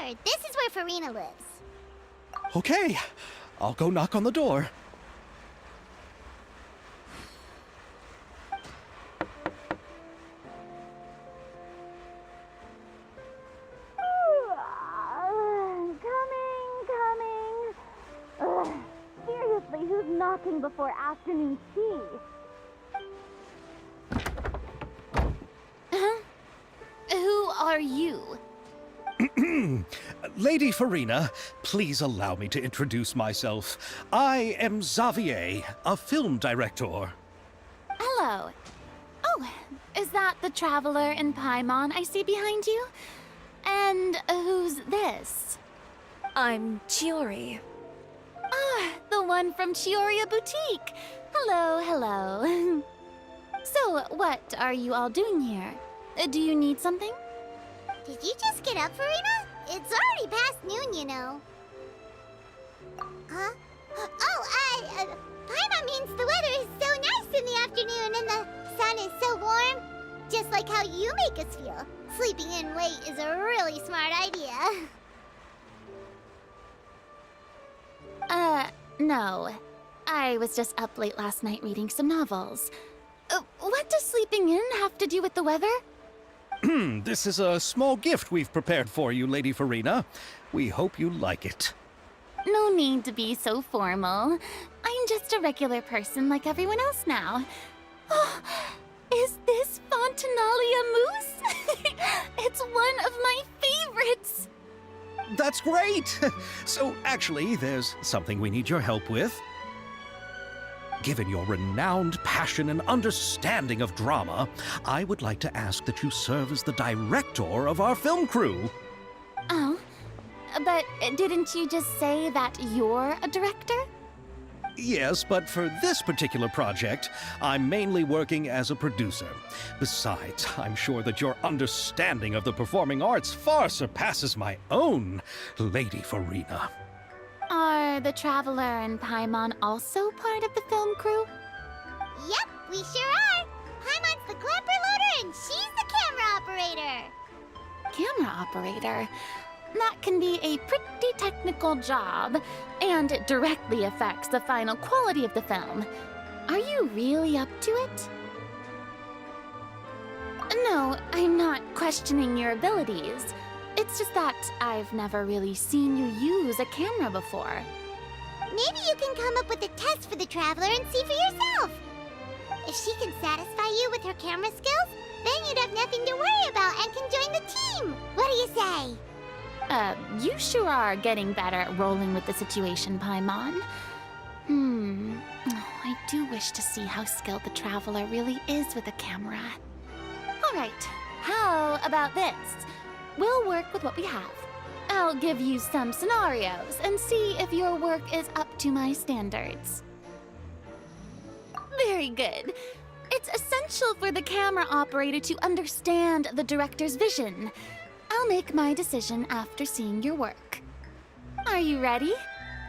Sure, this is where Farina lives. Okay, I'll go knock on the door. Coming. Seriously, who's knocking before afternoon tea? Who are you? Lady Farina, please allow me to introduce myself. I am Xavier, a film director. Hello. Oh, is that the traveler in Paimon I see behind you? And who's this? I'm Chiori. Ah, the one from Chioria Boutique. Hello, hello. So, what are you all doing here? Do you need something? Did you just get up, Farina? It's already past noon, you know. Huh? Paimon means the weather is so nice in the afternoon and the sun is so warm. Just like how you make us feel. Sleeping in late is a really smart idea. No. I was just up late last night reading some novels. What does sleeping in have to do with the weather? This is a small gift we've prepared for you, Lady Farina. We hope you like it. No need to be so formal. I'm just a regular person like everyone else now. Oh, is this Fontinalia mousse? It's one of my favorites. That's great! So, actually, there's something we need your help with. Given your renowned passion and understanding of drama, I would like to ask that you serve as the director of our film crew. Oh, but didn't you just say that you're a director? Yes, but for this particular project, I'm mainly working as a producer. Besides, I'm sure that your understanding of the performing arts far surpasses my own, Lady Farina. Are the Traveler and Paimon also part of the film crew? Yep, we sure are. Paimon's the clapper loader and she's the camera operator. Camera operator? That can be a pretty technical job, and it directly affects the final quality of the film. Are you really up to it? No, I'm not questioning your abilities. It's just that I've never really seen you use a camera before. Maybe you can come up with a test for the Traveler and see for yourself. If she can satisfy you with her camera skills, then you'd have nothing to worry about and can join the team. What do you say? You sure are getting better at rolling with the situation, Paimon. I do wish to see how skilled the Traveler really is with a camera. All right, how about this? We'll work with what we have. I'll give you some scenarios and see if your work is up to my standards. Very good. It's essential for the camera operator to understand the director's vision. I'll make my decision after seeing your work. Are you ready?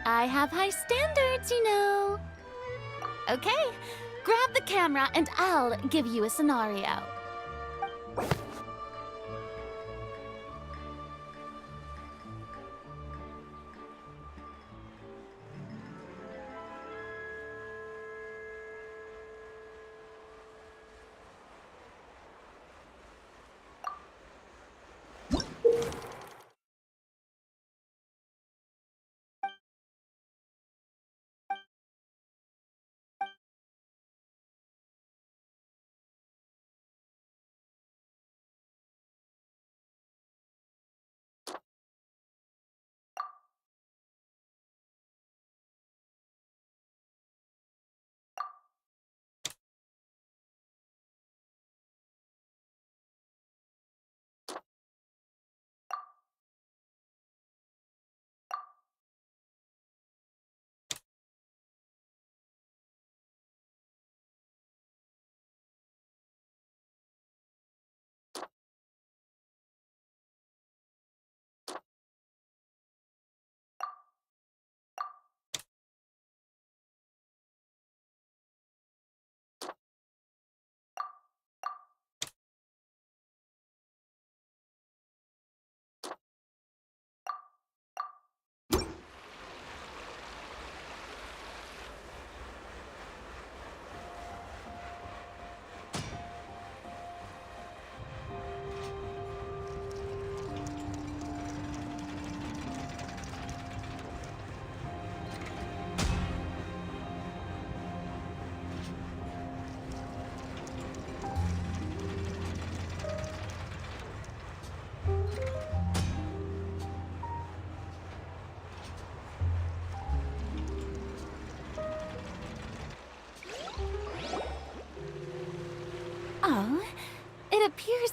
I have high standards, you know. Okay, grab the camera and I'll give you a scenario.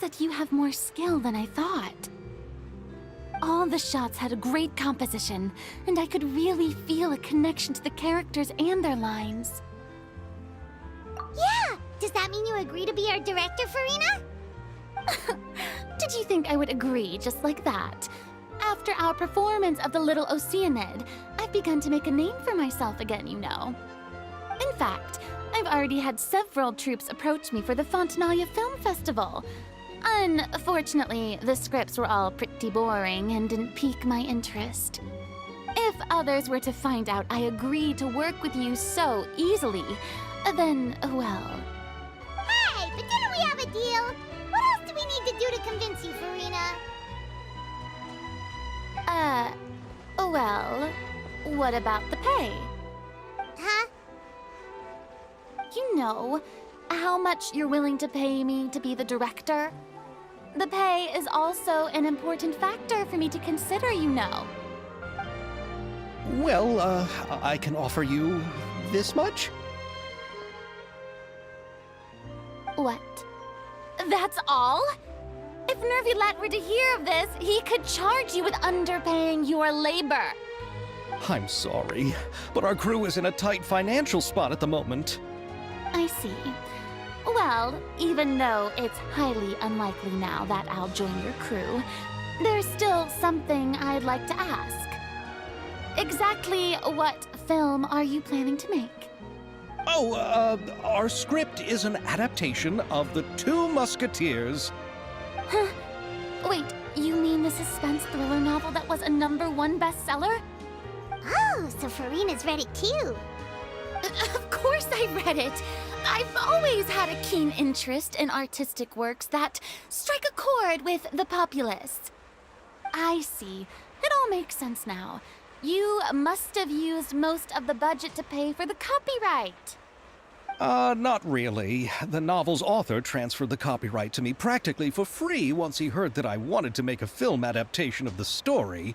that you have more skill than I thought. All the shots had a great composition, and I could really feel a connection to the characters and their lines. Yeah! Does that mean you agree to be our director, Farina? Did you think I would agree just like that? After our performance of The Little Oceanid, I've begun to make a name for myself again, you know. In fact, I've already had several troupes approach me for the Fontanalia Film Festival. Unfortunately, the scripts were all pretty boring and didn't pique my interest. If others were to find out I agreed to work with you so easily, then, well... Hey, but didn't we have a deal? What else do we need to do to convince you, Farina? Well, what about the pay? Huh? You know, how much you're willing to pay me to be the director? The pay is also an important factor for me to consider, you know. Well, I can offer you this much? What? That's all? If Nervilet were to hear of this, he could charge you with underpaying your labor. I'm sorry, but our crew is in a tight financial spot at the moment. I see. Well, even though it's highly unlikely now that I'll join your crew, there's still something I'd like to ask. Exactly what film are you planning to make? Oh, our script is an adaptation of The Two Musketeers. Huh? Wait, you mean the suspense thriller novel that was a #1 bestseller? Oh, so Farina's read it too. Of course I read it. I've always had a keen interest in artistic works that strike a chord with the populace. I see. It all makes sense now. You must have used most of the budget to pay for the copyright. Not really. The novel's author transferred the copyright to me practically for free once he heard that I wanted to make a film adaptation of the story.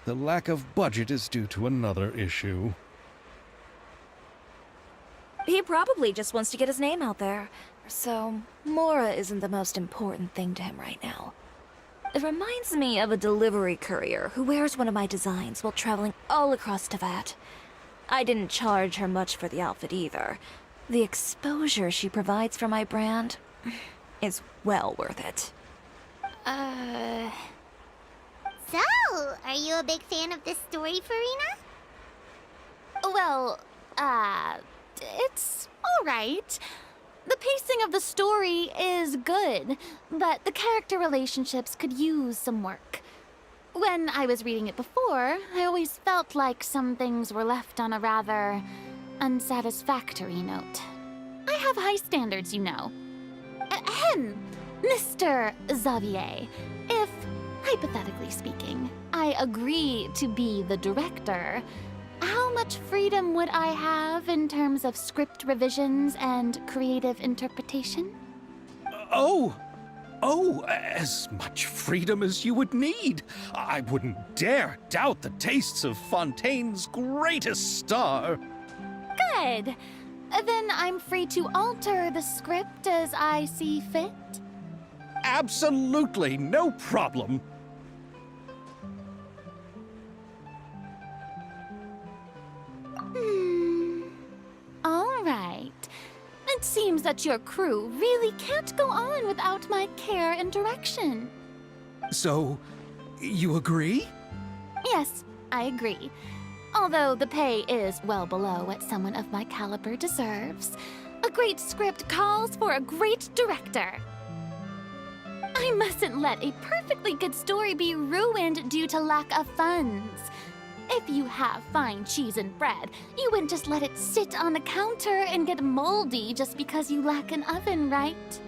The lack of budget is due to another issue. He probably just wants to get his name out there. So, Mora isn't the most important thing to him right now. It reminds me of a delivery courier who wears one of my designs while traveling all across Teyvat. I didn't charge her much for the outfit either. The exposure she provides for my brand is well worth it. So, are you a big fan of this story, Farina? Well, it's all right. The pacing of the story is good, but the character relationships could use some work. When I was reading it before, I always felt like some things were left on a rather unsatisfactory note. I have high standards, you know. Ahem, Mr. Xavier, if, hypothetically speaking, I agree to be the director, how much freedom would I have in terms of script revisions and creative interpretation? Oh, as much freedom as you would need. I wouldn't dare doubt the tastes of Fontaine's greatest star. Good. Then I'm free to alter the script as I see fit? Absolutely, no problem. All right. It seems that your crew really can't go on without my care and direction. So, you agree? Yes, I agree. Although the pay is well below what someone of my caliber deserves, a great script calls for a great director. I mustn't let a perfectly good story be ruined due to lack of funds. If you have fine cheese and bread, you wouldn't just let it sit on the counter and get moldy just because you lack an oven, right?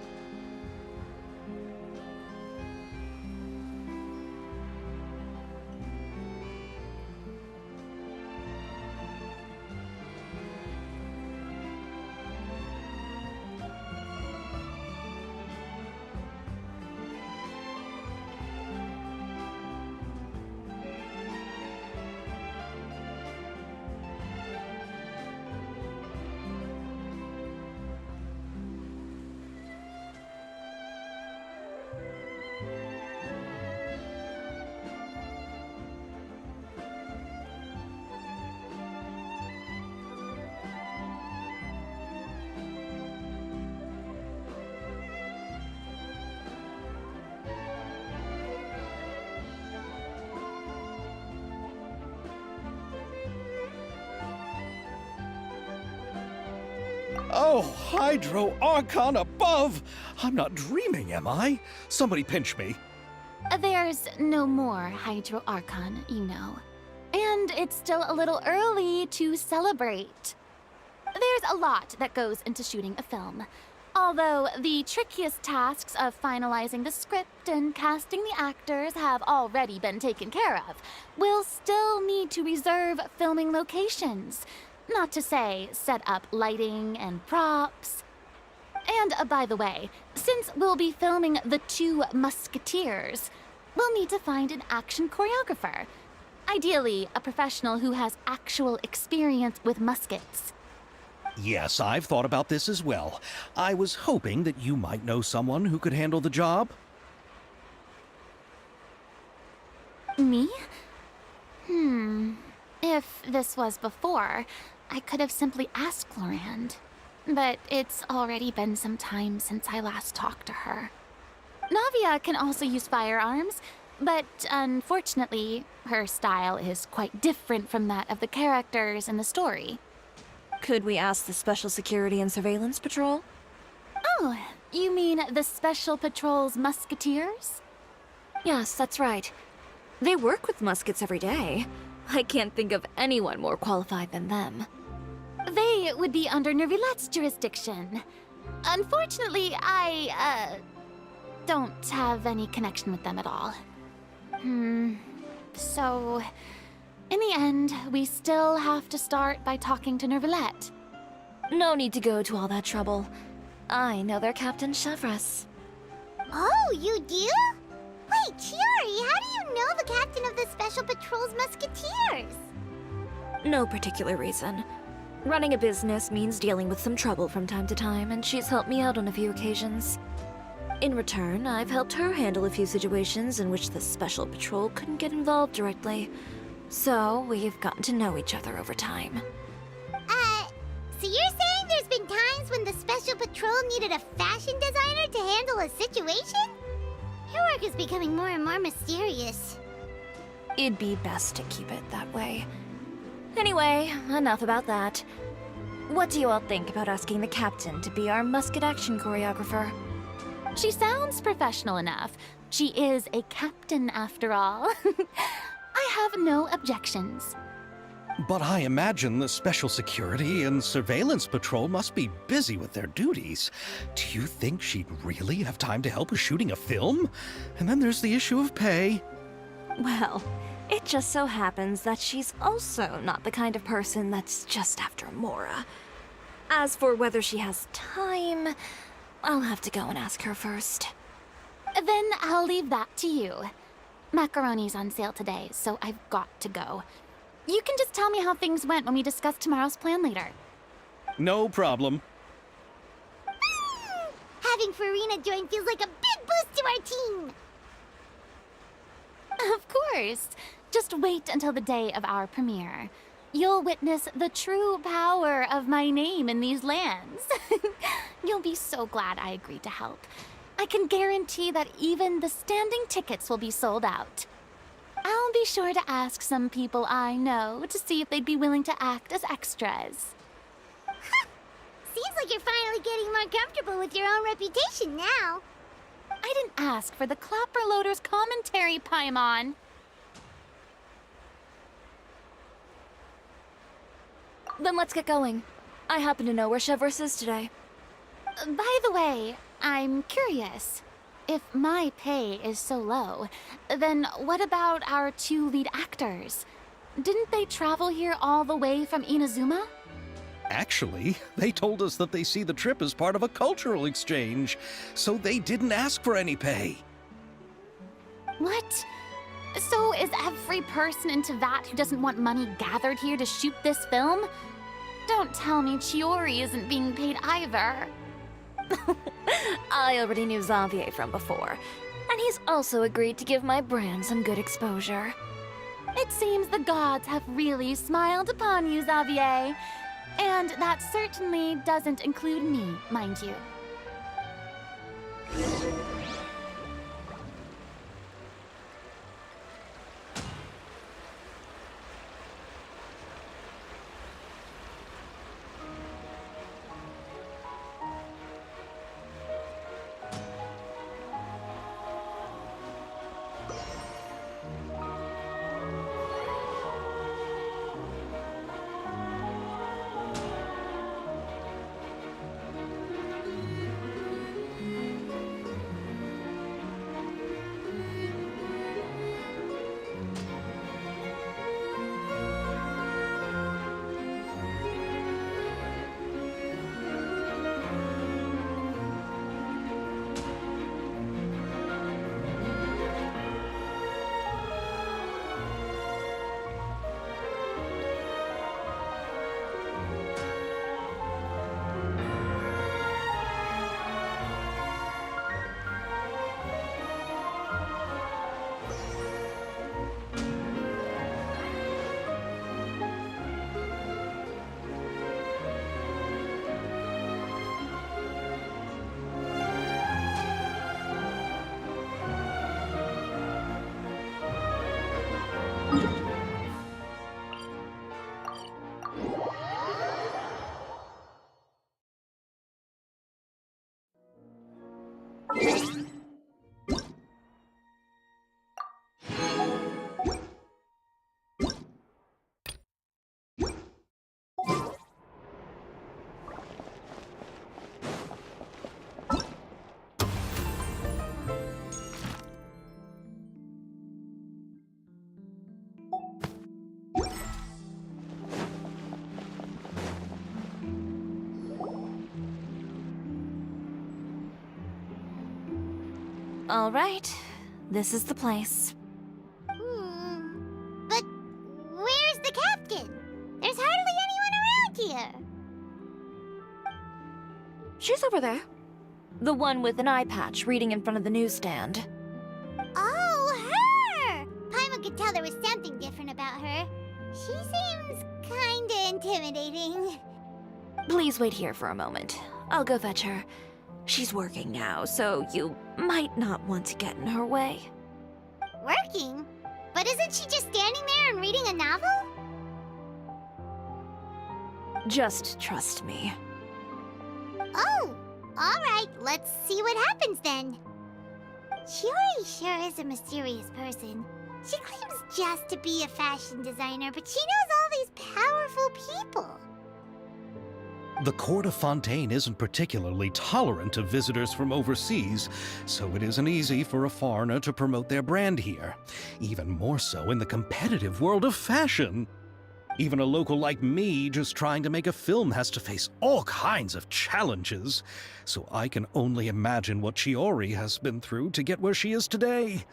Oh, Hydro Archon above! I'm not dreaming, am I? Somebody pinch me. There's no more Hydro Archon, you know. And it's still a little early to celebrate. There's a lot that goes into shooting a film. Although the trickiest tasks of finalizing the script and casting the actors have already been taken care of, we'll still need to reserve filming locations. Not to say set up lighting and props. And by the way, since we'll be filming The Two Musketeers, we'll need to find an action choreographer. Ideally, a professional who has actual experience with muskets. Yes, I've thought about this as well. I was hoping that you might know someone who could handle the job. Me? If this was before, I could have simply asked Florand. But it's already been some time since I last talked to her. Navia can also use firearms, but unfortunately, her style is quite different from that of the characters in the story. Could we ask the Special Security and Surveillance Patrol? Oh, you mean the Special Patrol's Musketeers? Yes, that's right. They work with muskets every day. I can't think of anyone more qualified than them. They would be under Nervilette's jurisdiction. Unfortunately, I don't have any connection with them at all. So, in the end, we still have to start by talking to Nervilette. No need to go to all that trouble. I know their Captain Chevres. Oh, you do? Wait, Chiori, how do you know the captain of the Special Patrol's Musketeers? No particular reason. Running a business means dealing with some trouble from time to time, and she's helped me out on a few occasions. In return, I've helped her handle a few situations in which the Special Patrol couldn't get involved directly. So, we've gotten to know each other over time. So you're saying there's been times when the Special Patrol needed a fashion designer to handle a situation? Your work is becoming more and more mysterious. It'd be best to keep it that way. Anyway, enough about that. What do you all think about asking the captain to be our musket action choreographer? She sounds professional enough. She is a captain, after all. I have no objections. But I imagine the Special Security and Surveillance Patrol must be busy with their duties. Do you think she'd really have time to help with shooting a film? And then there's the issue of pay. Well, it just so happens that she's also not the kind of person that's just after Mora. As for whether she has time, I'll have to go and ask her first. Then I'll leave that to you. Macaroni's on sale today, so I've got to go. You can just tell me how things went when we discuss tomorrow's plan later. No problem. Having Farina join feels like a big boost to our team. Of course. Just wait until the day of our premiere. You'll witness the true power of my name in these lands. You'll be so glad I agreed to help. I can guarantee that even the standing tickets will be sold out. I'll be sure to ask some people I know to see if they'd be willing to act as extras. Seems like you're finally getting more comfortable with your own reputation now. I didn't ask for the Clapper Loader's commentary, Paimon. Then let's get going. I happen to know where Chevres is today. By the way, I'm curious. If my pay is so low, then what about our two lead actors? Didn't they travel here all the way from Inazuma? Actually, they told us that they see the trip as part of a cultural exchange, so they didn't ask for any pay. What? So is every person in Tevat who doesn't want money gathered here to shoot this film? Don't tell me Chiori isn't being paid either. I already knew Xavier from before, and he's also agreed to give my brand some good exposure. It seems the gods have really smiled upon you, Xavier. And that certainly doesn't include me, mind you. All right, this is the place. But where's the captain? There's hardly anyone around here. She's over there. The one with an eye patch reading in front of the newsstand. Oh, her! Paimon could tell there was something different about her. She seems kinda intimidating. Please wait here for a moment. I'll go fetch her. She's working now, so you might not want to get in her way. Working? But isn't she just standing there and reading a novel? Just trust me. Oh, alright, let's see what happens then. Chiori sure is a mysterious person. She claims just to be a fashion designer, but she knows all these powerful people. The court of Fontaine isn't particularly tolerant of visitors from overseas, so it isn't easy for a foreigner to promote their brand here. Even more so in the competitive world of fashion. Even a local like me just trying to make a film has to face all kinds of challenges. So I can only imagine what Chiori has been through to get where she is today.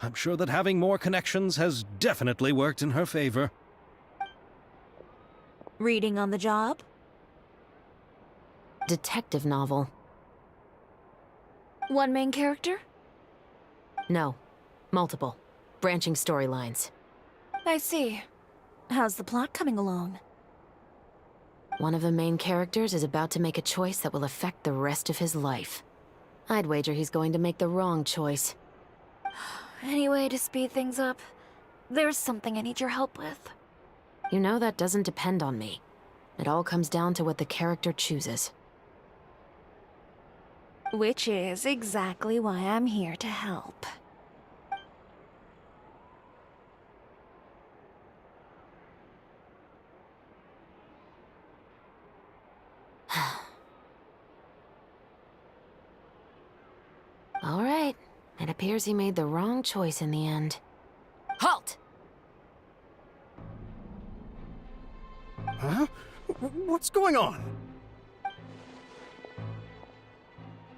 I'm sure that having more connections has definitely worked in her favor. Reading on the job? Detective novel. One main character? No. Multiple. Branching storylines. I see. How's the plot coming along? One of the main characters is about to make a choice that will affect the rest of his life. I'd wager he's going to make the wrong choice. Any way to speed things up? There's something I need your help with. You know that doesn't depend on me. It all comes down to what the character chooses. Which is exactly why I'm here to help. All right. It appears he made the wrong choice in the end. Halt! Huh? What's going on?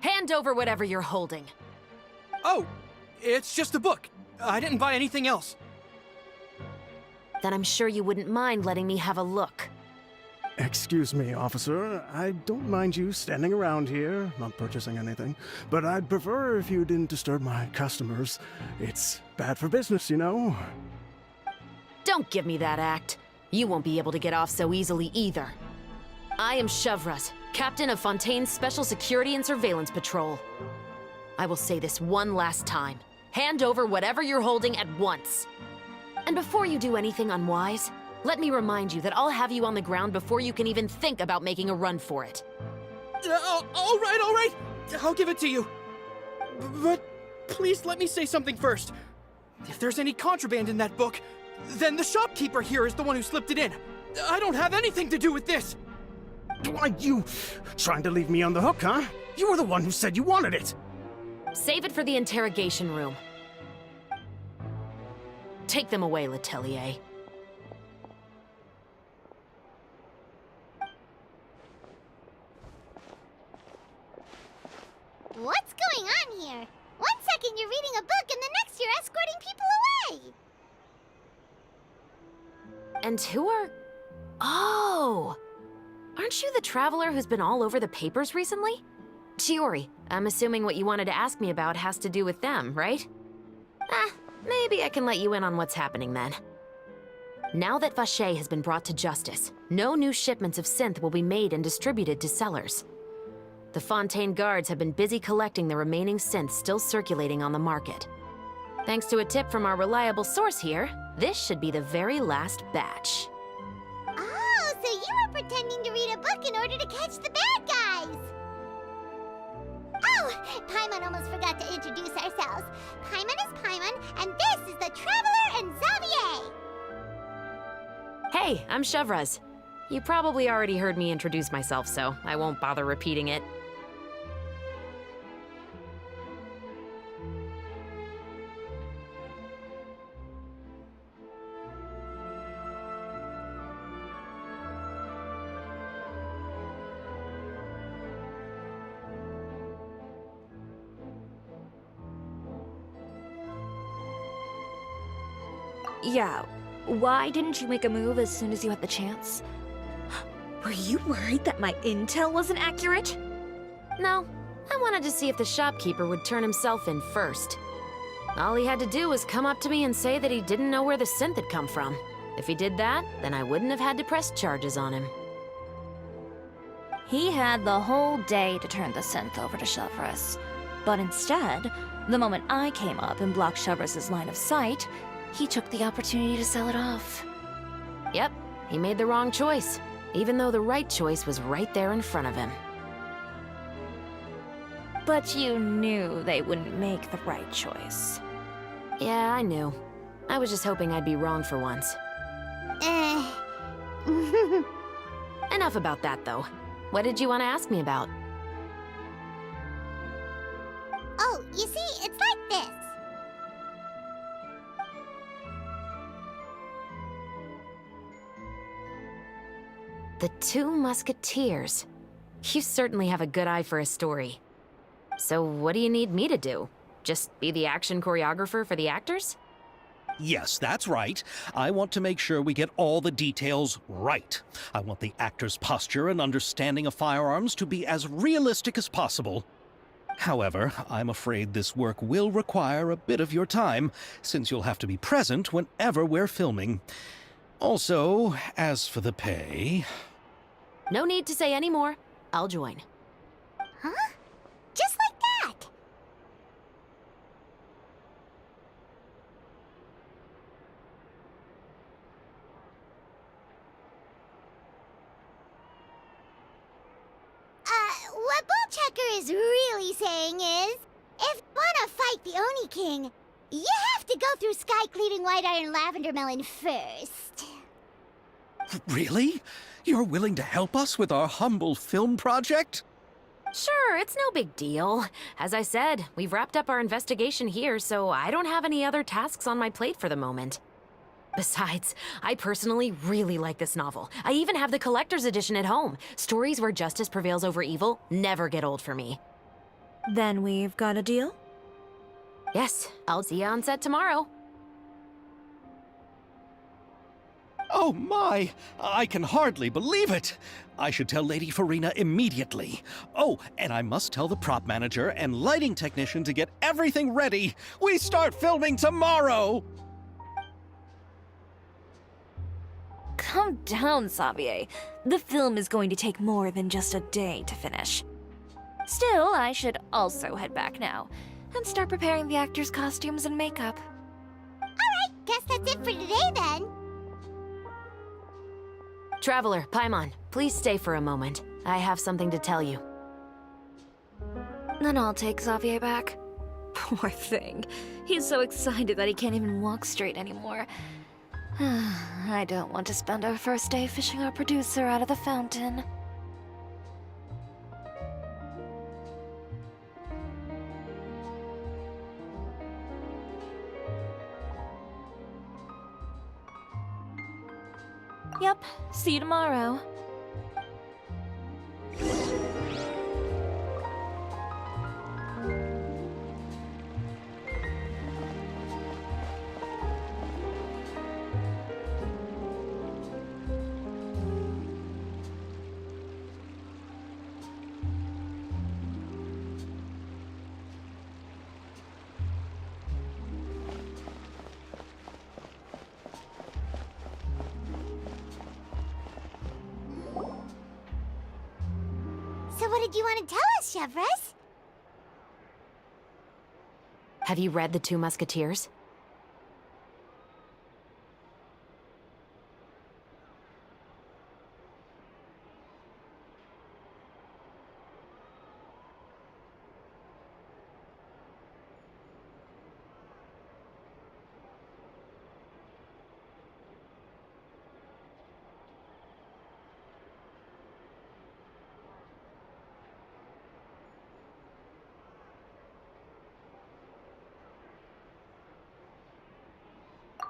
Hand over whatever you're holding. Oh, it's just a book. I didn't buy anything else. Then I'm sure you wouldn't mind letting me have a look. Excuse me, officer. I don't mind you standing around here, not purchasing anything, but I'd prefer if you didn't disturb my customers. It's bad for business, you know? Don't give me that act. You won't be able to get off so easily either. I am Chevras, captain of Fontaine's Special Security and Surveillance Patrol. I will say this one last time. Hand over whatever you're holding at once. And before you do anything unwise, let me remind you that I'll have you on the ground before you can even think about making a run for it. All right. I'll give it to you. But please let me say something first. If there's any contraband in that book, then the shopkeeper here is the one who slipped it in. I don't have anything to do with this. Why, you trying to leave me on the hook, huh? You were the one who said you wanted it. Save it for the interrogation room. Take them away, Letelier. What's going on here? 1 second you're reading a book and the next you're escorting people away. And who are... Oh! Aren't you the traveler who's been all over the papers recently? Chiori, I'm assuming what you wanted to ask me about has to do with them, right? Maybe I can let you in on what's happening then. Now that Vacher has been brought to justice, no new shipments of synth will be made and distributed to sellers. The Fontaine guards have been busy collecting the remaining synths still circulating on the market. Thanks to a tip from our reliable source here, This should be the very last batch. Oh, so you were pretending to read a book in order to catch the bad guys! Oh, Paimon almost forgot to introduce ourselves. Paimon is Paimon, and this is the Traveler and Xavier! Hey, I'm Chevraz. You probably already heard me introduce myself, so I won't bother repeating it. Yeah, why didn't you make a move as soon as you had the chance? Were you worried that my intel wasn't accurate? No, I wanted to see if the shopkeeper would turn himself in first. All he had to do was come up to me and say that he didn't know where the synth had come from. If he did that, then I wouldn't have had to press charges on him. He had the whole day to turn the synth over to Chevraz. But instead, the moment I came up and blocked Chevraz's line of sight, he took the opportunity to sell it off. Yep, he made the wrong choice, even though the right choice was right there in front of him. But you knew they wouldn't make the right choice. Yeah, I knew. I was just hoping I'd be wrong for once. Enough about that, though. What did you want to ask me about? Oh, you see, it's like this. The Two Musketeers. You certainly have a good eye for a story. So what do you need me to do? Just be the action choreographer for the actors? Yes, that's right. I want to make sure we get all the details right. I want the actor's posture and understanding of firearms to be as realistic as possible. However, I'm afraid this work will require a bit of your time, since you'll have to be present whenever we're filming. Also, as for the pay... No need to say any more. I'll join. Huh? Just like that! What Bullchecker is really saying is, if you want to fight the Oni King, you have to go through Sky Cleaving White Iron Lavender Melon first. Really? You're willing to help us with our humble film project? Sure, it's no big deal. As I said, we've wrapped up our investigation here, so I don't have any other tasks on my plate for the moment. Besides, I personally really like this novel. I even have the collector's edition at home. Stories where justice prevails over evil never get old for me. Then we've got a deal? Yes, I'll see you on set tomorrow. Oh my! I can hardly believe it! I should tell Lady Farina immediately. Oh, and I must tell the prop manager and lighting technician to get everything ready. We start filming tomorrow! Calm down, Xavier. The film is going to take more than just a day to finish. Still, I should also head back now and start preparing the actors' costumes and makeup. Alright, guess that's it for today then. Traveler, Paimon, please stay for a moment. I have something to tell you. Then I'll take Xavier back. Poor thing. He's so excited that he can't even walk straight anymore. I don't want to spend our first day fishing our producer out of the fountain. Yep, see you tomorrow. So what did you want to tell us, Chevraz? Have you read The Two Musketeers?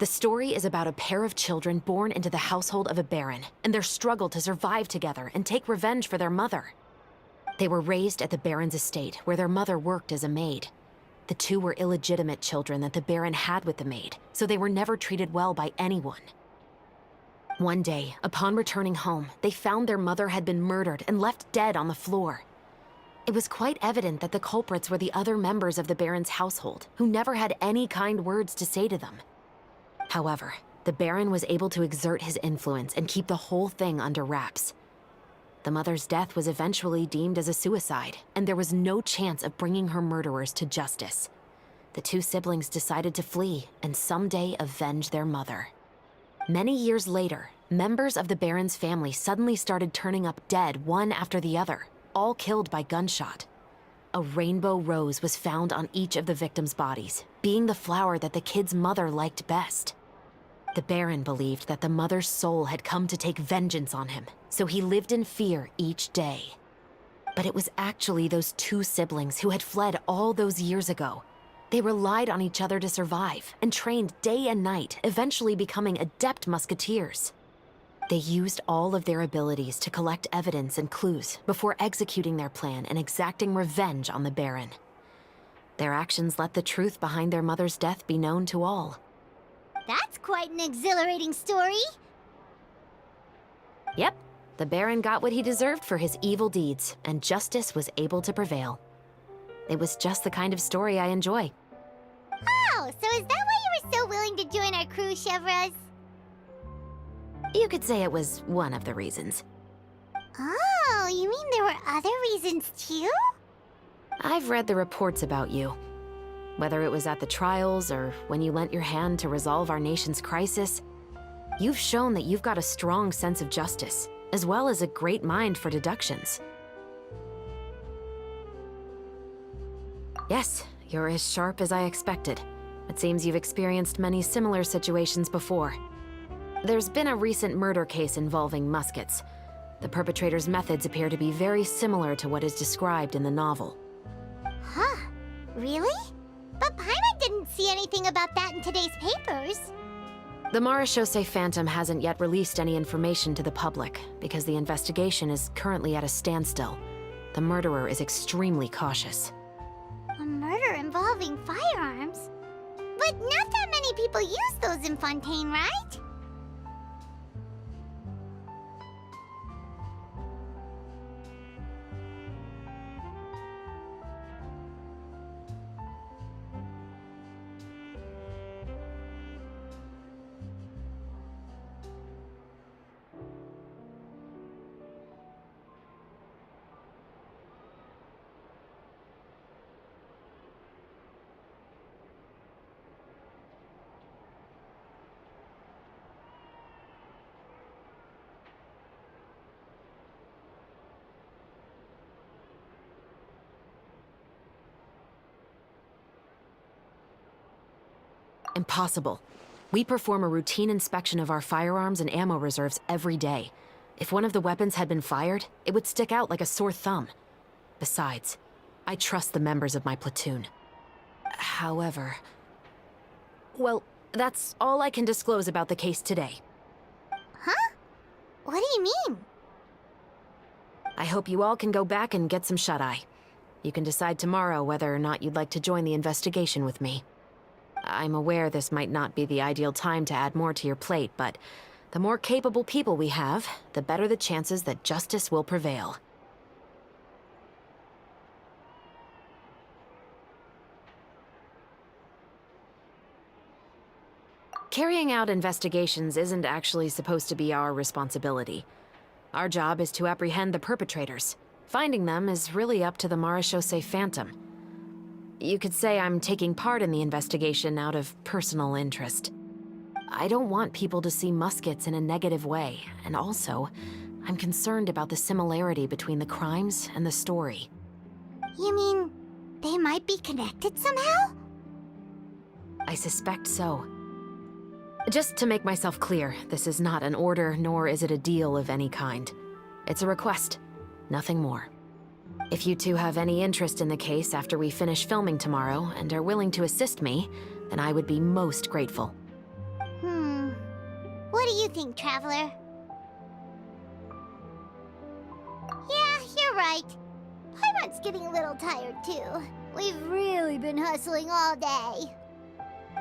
The story is about a pair of children born into the household of a baron and their struggle to survive together and take revenge for their mother. They were raised at the baron's estate, where their mother worked as a maid. The two were illegitimate children that the baron had with the maid, so they were never treated well by anyone. One day, upon returning home, they found their mother had been murdered and left dead on the floor. It was quite evident that the culprits were the other members of the baron's household, who never had any kind words to say to them. However, the baron was able to exert his influence and keep the whole thing under wraps. The mother's death was eventually deemed as a suicide, and there was no chance of bringing her murderers to justice. The two siblings decided to flee and someday avenge their mother. Many years later, members of the baron's family suddenly started turning up dead one after the other, all killed by gunshot. A rainbow rose was found on each of the victims' bodies, being the flower that the kid's mother liked best. The baron believed that the mother's soul had come to take vengeance on him, so he lived in fear each day. But it was actually those two siblings who had fled all those years ago. They relied on each other to survive and trained day and night, eventually becoming adept musketeers. They used all of their abilities to collect evidence and clues before executing their plan and exacting revenge on the baron. Their actions let the truth behind their mother's death be known to all. That's quite an exhilarating story. Yep, the baron got what he deserved for his evil deeds, and justice was able to prevail. It was just the kind of story I enjoy. Oh, so is that why you were so willing to join our crew, Chevroz? You could say it was one of the reasons. Oh, you mean there were other reasons too? I've read the reports about you. Whether it was at the trials or when you lent your hand to resolve our nation's crisis, you've shown that you've got a strong sense of justice, as well as a great mind for deductions. Yes, you're as sharp as I expected. It seems you've experienced many similar situations before. There's been a recent murder case involving muskets. The perpetrator's methods appear to be very similar to what is described in the novel. Huh, really? But Paimon didn't see anything about that in today's papers. The Marechaussee Phantom hasn't yet released any information to the public because the investigation is currently at a standstill. The murderer is extremely cautious. A murder involving firearms? But not that many people use those in Fontaine, right? Impossible. We perform a routine inspection of our firearms and ammo reserves every day. If one of the weapons had been fired, it would stick out like a sore thumb. Besides, I trust the members of my platoon. However... Well, that's all I can disclose about the case today. Huh? What do you mean? I hope you all can go back and get some shut-eye. You can decide tomorrow whether or not you'd like to join the investigation with me. I'm aware this might not be the ideal time to add more to your plate, but the more capable people we have, the better the chances that justice will prevail. Carrying out investigations isn't actually supposed to be our responsibility. Our job is to apprehend the perpetrators. Finding them is really up to the Marechaussee Phantom. You could say I'm taking part in the investigation out of personal interest. I don't want people to see muskets in a negative way, and also, I'm concerned about the similarity between the crimes and the story. You mean they might be connected somehow? I suspect so. Just to make myself clear, this is not an order, nor is it a deal of any kind. It's a request, nothing more. If you two have any interest in the case after we finish filming tomorrow and are willing to assist me, then I would be most grateful. What do you think, Traveler? Yeah, you're right. Paimon's getting a little tired, too. We've really been hustling all day.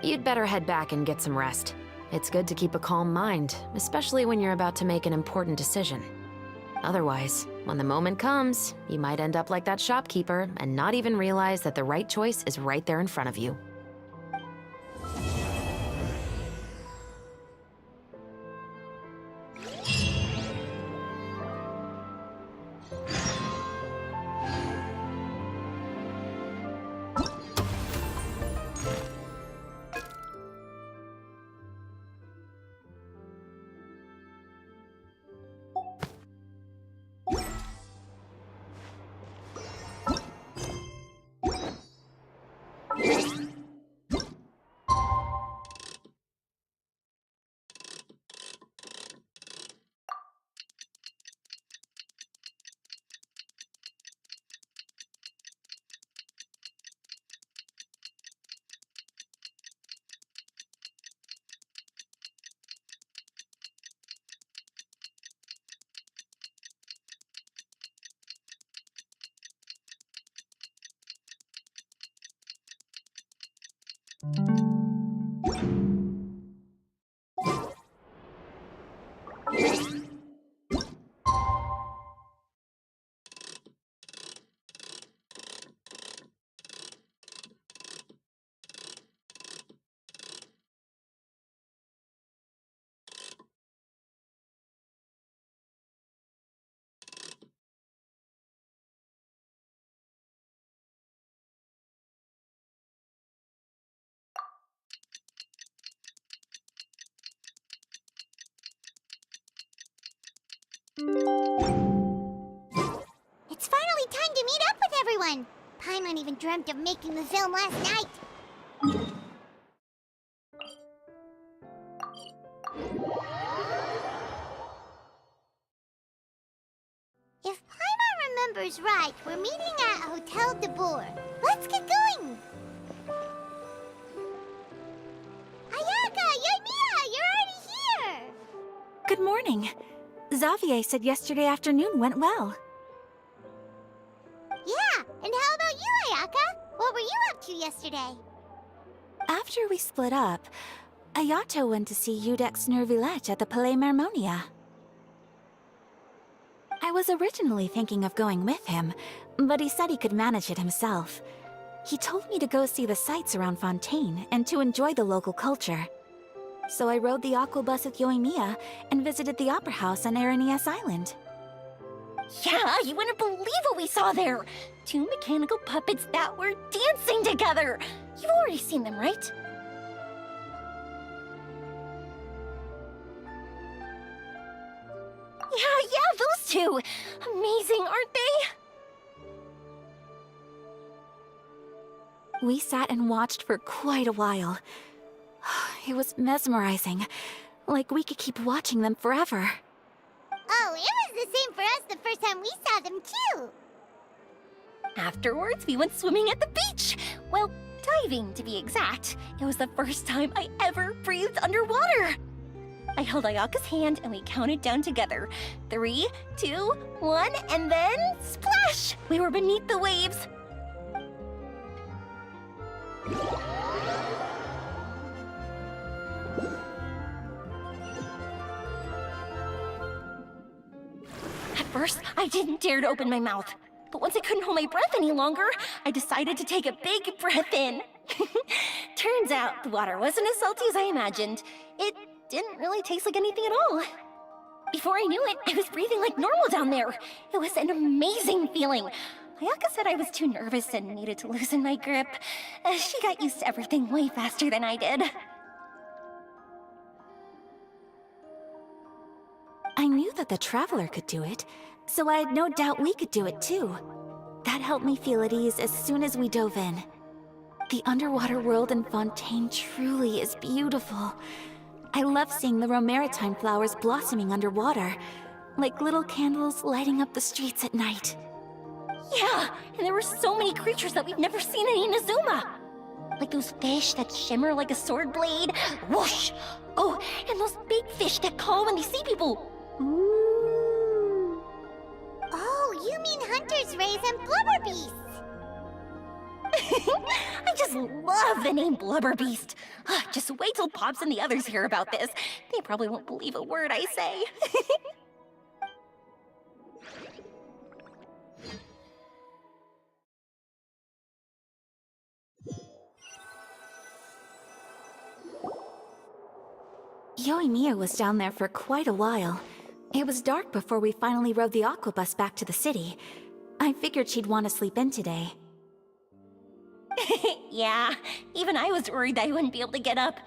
You'd better head back and get some rest. It's good to keep a calm mind, especially when you're about to make an important decision. Otherwise, when the moment comes, you might end up like that shopkeeper and not even realize that the right choice is right there in front of you. It's finally time to meet up with everyone. Paimon even dreamt of making the film last night. If Paimon remembers right, we're meeting at Hotel de Boer. Let's get going! Ayaka! Yoimiya! You're already here! Good morning. Xavier said yesterday afternoon went well. Yeah, and how about you, Ayaka? What were you up to yesterday? After we split up, Ayato went to see Udex Nervillette at the Palais Marmonia. I was originally thinking of going with him, but he said he could manage it himself. He told me to go see the sights around Fontaine and to enjoy the local culture. So I rode the aqua bus with Yoimiya and visited the opera house on Aranias Island. Yeah, you wouldn't believe what we saw there! 2 mechanical puppets that were dancing together! You've already seen them, right? Yeah, those two! Amazing, aren't they? We sat and watched for quite a while. It was mesmerizing. Like we could keep watching them forever. Oh, it was the same for us the first time we saw them, too. Afterwards, we went swimming at the beach! Well, diving, to be exact. It was the first time I ever breathed underwater! I held Ayaka's hand and we counted down together. 3, 2, 1, and then splash! We were beneath the waves. At first, I didn't dare to open my mouth. But once I couldn't hold my breath any longer, I decided to take a big breath in. Turns out the water wasn't as salty as I imagined. It didn't really taste like anything at all. Before I knew it, I was breathing like normal down there. It was an amazing feeling. Ayaka said I was too nervous and needed to loosen my grip. She got used to everything way faster than I did. I knew that the Traveler could do it, so I had no doubt we could do it too. That helped me feel at ease as soon as we dove in. The underwater world in Fontaine truly is beautiful. I love seeing the romaritime flowers blossoming underwater, like little candles lighting up the streets at night. Yeah, and there were so many creatures that we've never seen in Inazuma. Like those fish that shimmer like a sword blade. Whoosh! Oh, fish that call when they see people. Ooh. Oh, you mean hunters rays and blubber beasts. I just love the name Blubber Beast. Just wait till Pops and the others hear about this. They probably won't believe a word I say. Yoimiya was down there for quite a while. It was dark before we finally rode the aquabus back to the city. I figured she'd want to sleep in today. Yeah, even I was worried that I wouldn't be able to get up.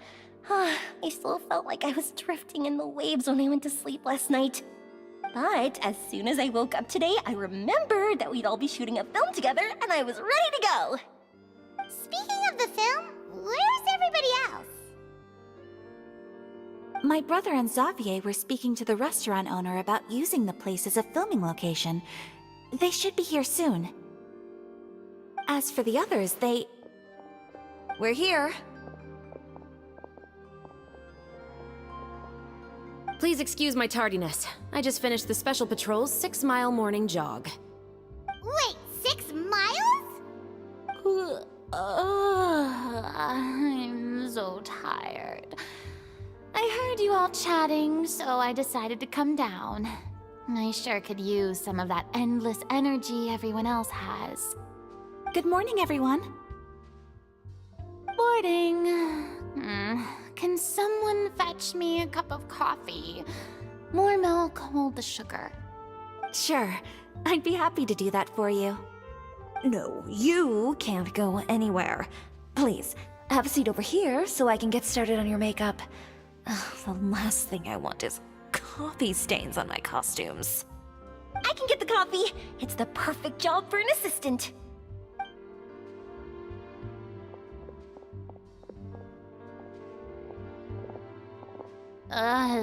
I still felt like I was drifting in the waves when I went to sleep last night. But as soon as I woke up today, I remembered that we'd all be shooting a film together, and I was ready to go. Speaking of the film, where's everybody else? My brother and Xavier were speaking to the restaurant owner about using the place as a filming location. They should be here soon. As for the others, we're here. Please excuse my tardiness. I just finished the Special Patrol's 6-mile morning jog. Wait, 6 miles? I'm so tired. I heard you all chatting, so I decided to come down. I sure could use some of that endless energy everyone else has. Good morning, everyone. Boarding. Can someone fetch me a cup of coffee? More milk, hold the sugar. Sure, I'd be happy to do that for you. No, you can't go anywhere. Please, have a seat over here so I can get started on your makeup. The last thing I want is coffee stains on my costumes. I can get the coffee. It's the perfect job for an assistant.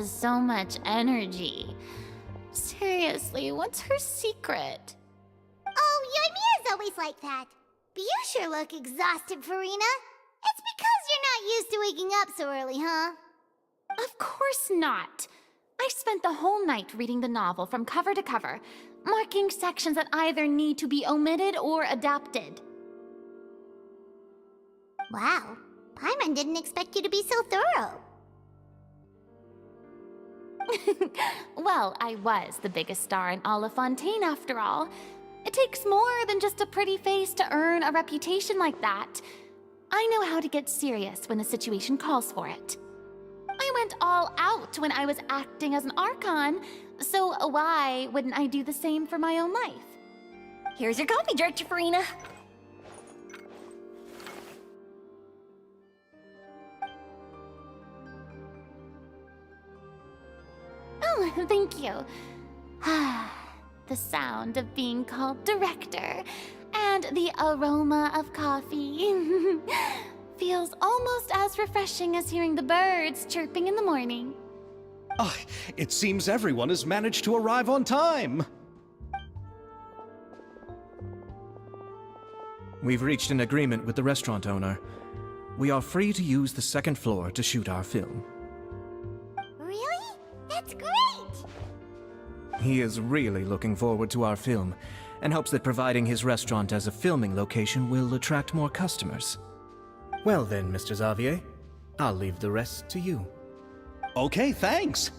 So much energy. Seriously, what's her secret? Oh, Yoimiya's always like that. But you sure look exhausted, Farina. It's because you're not used to waking up so early, huh? Of course not. I spent the whole night reading the novel from cover to cover, marking sections that either need to be omitted or adapted. Wow, Paimon didn't expect you to be so thorough. Well, I was the biggest star in Olifontaine after all. It takes more than just a pretty face to earn a reputation like that. I know how to get serious when the situation calls for it. I went all out when I was acting as an Archon, so why wouldn't I do the same for my own life? Here's your coffee, Director Farina. Oh, thank you. The sound of being called director and the aroma of coffee feels almost as refreshing as hearing the birds chirping in the morning. Oh, it seems everyone has managed to arrive on time. We've reached an agreement with the restaurant owner. We are free to use the second floor to shoot our film. Really? That's great! He is really looking forward to our film, and hopes that providing his restaurant as a filming location will attract more customers. Well then, Mr. Xavier, I'll leave the rest to you. Okay, thanks.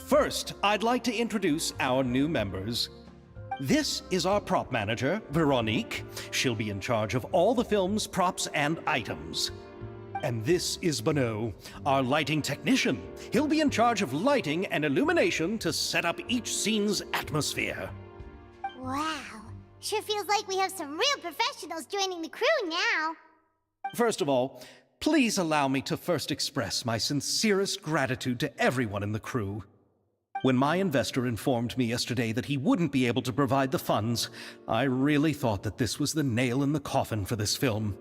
First, I'd like to introduce our new members. This is our prop manager, Veronique. She'll be in charge of all the film's props and items. And this is Bonneau, our lighting technician. He'll be in charge of lighting and illumination to set up each scene's atmosphere. Wow, sure feels like we have some real professionals joining the crew now. First of all, please allow me to first express my sincerest gratitude to everyone in the crew. When my investor informed me yesterday that he wouldn't be able to provide the funds, I really thought that this was the nail in the coffin for this film.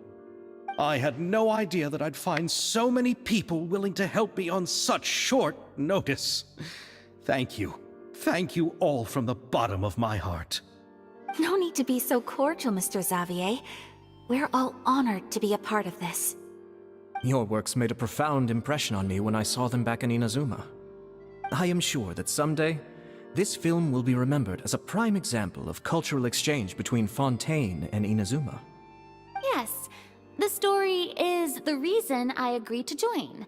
I had no idea that I'd find so many people willing to help me on such short notice. Thank you. Thank you all from the bottom of my heart. No need to be so cordial, Mr. Xavier. We're all honored to be a part of this. Your works made a profound impression on me when I saw them back in Inazuma. I am sure that someday, this film will be remembered as a prime example of cultural exchange between Fontaine and Inazuma. Yes, the story is the reason I agreed to join.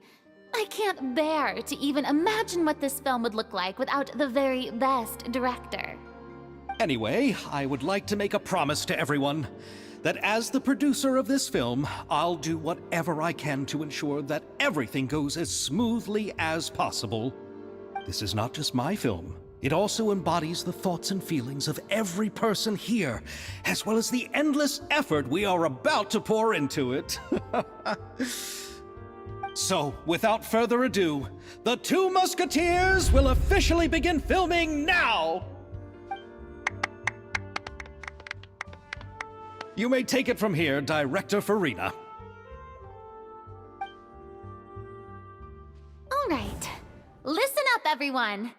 I can't bear to even imagine what this film would look like without the very best director. Anyway, I would like to make a promise to everyone that as the producer of this film, I'll do whatever I can to ensure that everything goes as smoothly as possible. This is not just my film. It also embodies the thoughts and feelings of every person here, as well as the endless effort we are about to pour into it. So, without further ado, The Two Musketeers will officially begin filming now! You may take it from here, Director Farina. All right, listen up, everyone.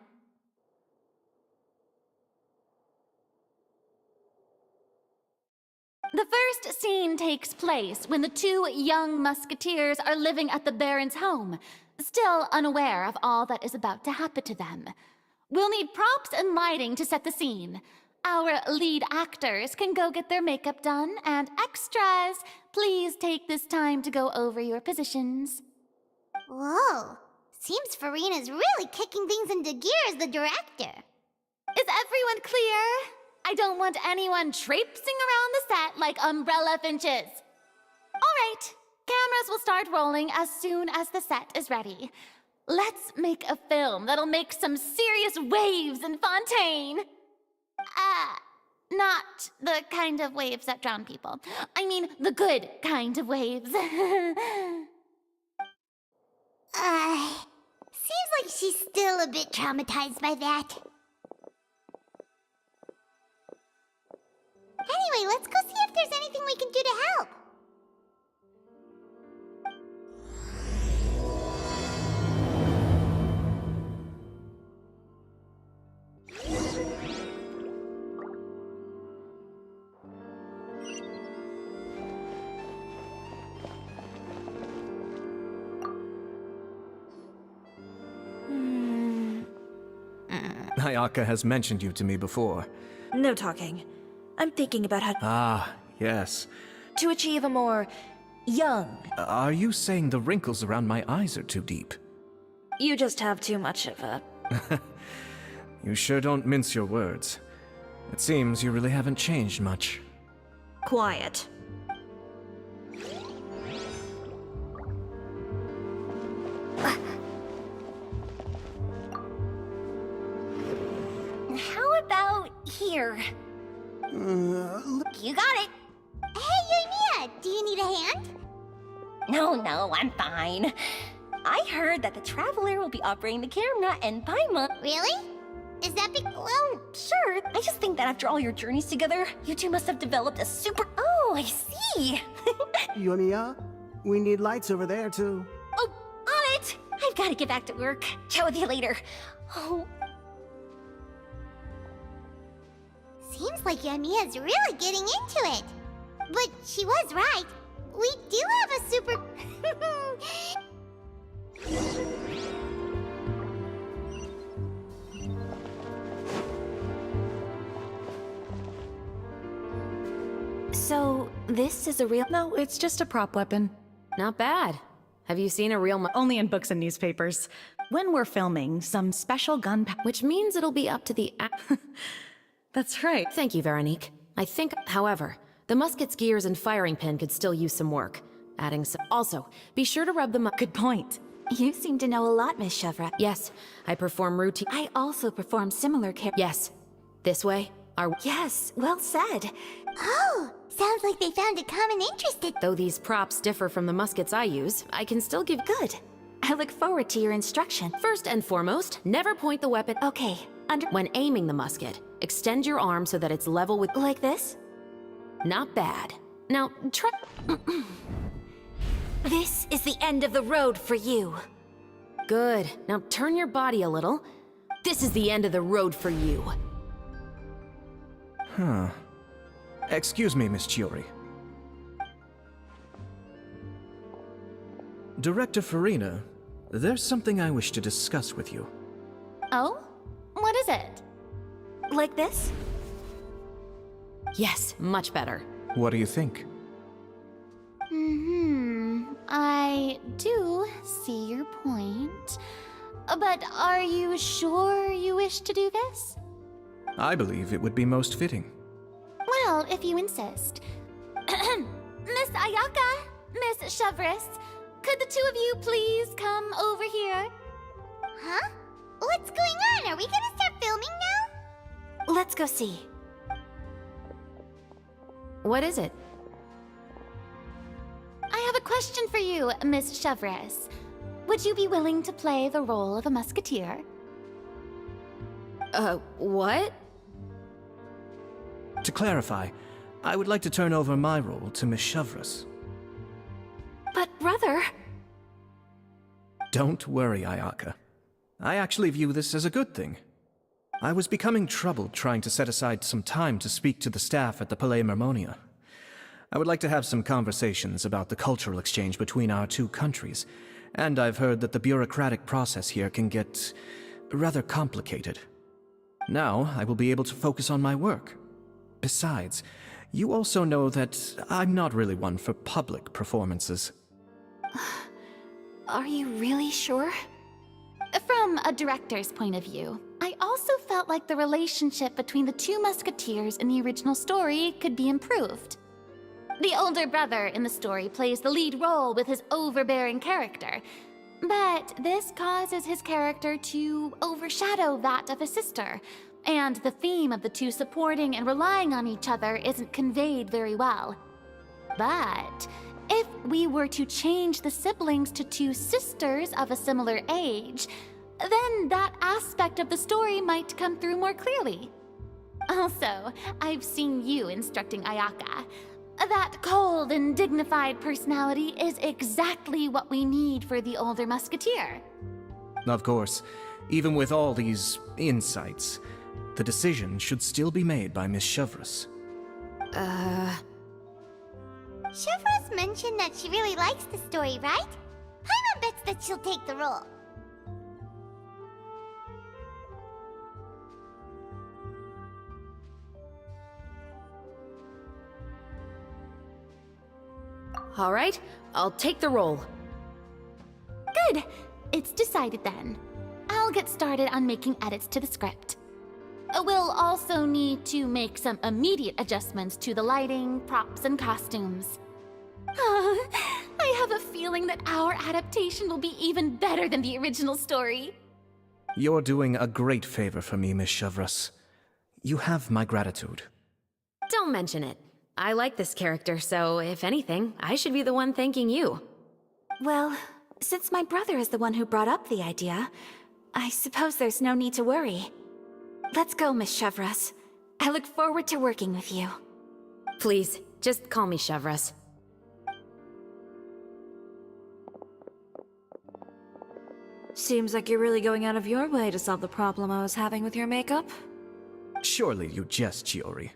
The first scene takes place when the two young musketeers are living at the Baron's home, still unaware of all that is about to happen to them. We'll need props and lighting to set the scene. Our lead actors can go get their makeup done, and extras, please take this time to go over your positions. Whoa. Seems Farina's really kicking things into gear as the director. Is everyone clear? I don't want anyone traipsing around the set like umbrella finches. All right, cameras will start rolling as soon as the set is ready. Let's make a film that'll make some serious waves in Fontaine. Not the kind of waves that drown people. I mean, the good kind of waves. Seems like she's still a bit traumatized by that. Anyway, let's go see if there's anything we can do to help. Ayaka has mentioned you to me before. No talking. I'm thinking about how Ah, yes. to achieve a more young. Are you saying the wrinkles around my eyes are too deep? You just have too much of a... You sure don't mince your words. It seems you really haven't changed much. quiet. How about here? You got it. Hey, Yoimiya, do you need a hand? No, I'm fine. I heard that the Traveler will be operating the camera and Paimon... Really? Is that Well, sure. I just think that after all your journeys together, you two must have developed a super... Oh, I see. Yoimiya, we need lights over there, too. Oh, on it. I've got to get back to work. Chat with you later. Oh, Seems like Yoimiya's really getting into it. But she was right. We do have a super... So, this is a real... No, it's just a prop weapon. Not bad. Have you seen a real Only in books and newspapers. When we're filming, some special Which means it'll be up to the That's right. Thank you, Veronique. I think, however, the musket's gears and firing pin could still use some work. Adding some... Also, be sure to rub them up. Good point. You seem to know a lot, Miss Chevra. Yes, I perform routine... I also perform similar care... Yes. This way, our... Yes, well said. Oh, sounds like they found a common interest in... Though these props differ from the muskets I use, I can still give... Good. I look forward to your instruction. First and foremost, never point the weapon... Okay, When aiming the musket, extend your arm so that it's level with... Like this? Not bad. Now, try... This is the end of the road for you. Good. Now turn your body a little. This is the end of the road for you. Huh. Excuse me, Miss Chiori. Director Farina, there's something I wish to discuss with you. Oh? What is it? Like this? Yes, much better. What do you think? I do see your point. But are you sure you wish to do this? I believe it would be most fitting. Well, if you insist. Miss Ayaka, Miss Chevris, could the two of you please come over here? Huh? What's going on? Are we gonna start filming now? Let's go see. What is it? I have a question for you, Miss Chevris. Would you be willing to play the role of a musketeer? What? To clarify, I would like to turn over my role to Miss Chevris. But brother... Don't worry, Ayaka. I actually view this as a good thing. I was becoming troubled trying to set aside some time to speak to the staff at the Palais Mermonia. I would like to have some conversations about the cultural exchange between our two countries, and I've heard that the bureaucratic process here can get rather complicated. Now, I will be able to focus on my work. Besides, you also know that I'm not really one for public performances. Are you really sure? From a director's point of view, I also felt like the relationship between the two musketeers in the original story could be improved. The older brother in the story plays the lead role with his overbearing character, but this causes his character to overshadow that of his sister, and the theme of the two supporting and relying on each other isn't conveyed very well. But if we were to change the siblings to two sisters of a similar age, then that aspect of the story might come through more clearly. Also, I've seen you instructing Ayaka. That cold and dignified personality is exactly what we need for the older musketeer. Of course, even with all these insights, the decision should still be made by Miss Chevris. Chevros mentioned that she really likes the story, right? Paimon bets that she'll take the role. All right, I'll take the role. Good. It's decided then. I'll get started on making edits to the script. We'll also need to make some immediate adjustments to the lighting, props, and costumes. I have a feeling that our adaptation will be even better than the original story. You're doing a great favor for me, Miss Chevris. You have my gratitude. Don't mention it. I like this character, so if anything, I should be the one thanking you. Well, since my brother is the one who brought up the idea, I suppose there's no need to worry. Let's go, Miss Chevris. I look forward to working with you. Please, just call me Chevris. Seems like you're really going out of your way to solve the problem I was having with your makeup. Surely you jest, Chiori.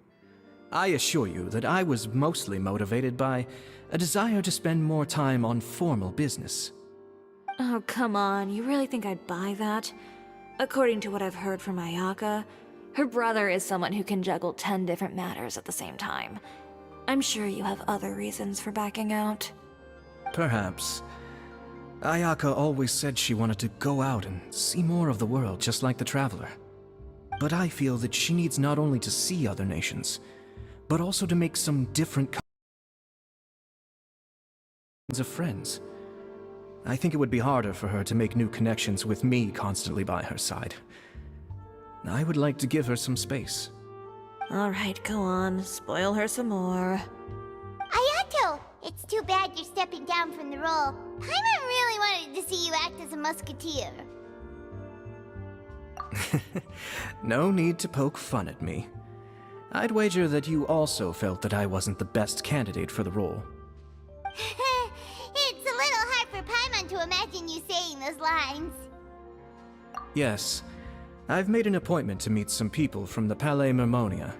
I assure you that I was mostly motivated by a desire to spend more time on formal business. Oh, come on. You really think I'd buy that? According to what I've heard from Ayaka, her brother is someone who can juggle 10 different matters at the same time. I'm sure you have other reasons for backing out. Perhaps. Ayaka always said she wanted to go out and see more of the world, just like the Traveler. But I feel that she needs not only to see other nations, but also to make some different kinds of friends. I think it would be harder for her to make new connections with me constantly by her side. I would like to give her some space. All right, go on. Spoil her some more. Ayato! It's too bad you're stepping down from the role. Paimon really wanted to see you act as a musketeer. No need to poke fun at me. I'd wager that you also felt that I wasn't the best candidate for the role. It's a little hard for Paimon to imagine you saying those lines. Yes, I've made an appointment to meet some people from the Palais Mermonia.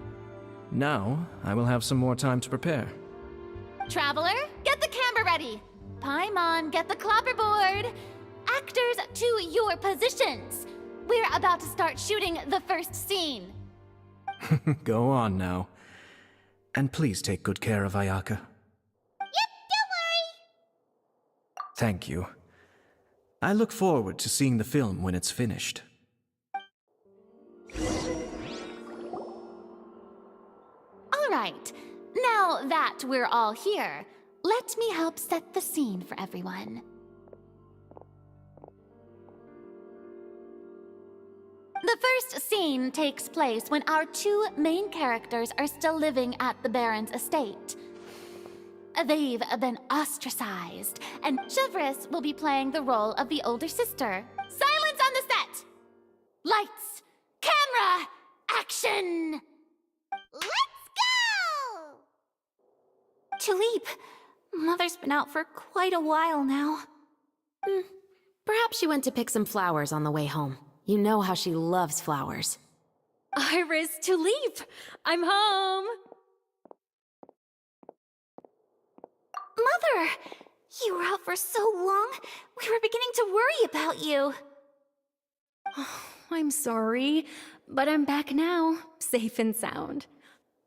Now, I will have some more time to prepare. Traveler, get the camera ready. Paimon, get the clapperboard! Actors, to your positions! We're about to start shooting the first scene. Go on now. And please take good care of Ayaka. Yep, don't worry. Thank you. I look forward to seeing the film when it's finished. All right, now that we're all here, let me help set the scene for everyone. The first scene takes place when our two main characters are still living at the Baron's estate. They've been ostracized, and Chevres will be playing the role of the older sister. Silence on the set! Lights, camera, action! Let's go! Tulip, Mother's been out for quite a while now. Perhaps she went to pick some flowers on the way home. You know how she loves flowers. Iris, Tulip, I'm home. Mother, you were out for so long, we were beginning to worry about you. I'm sorry, but I'm back now, safe and sound.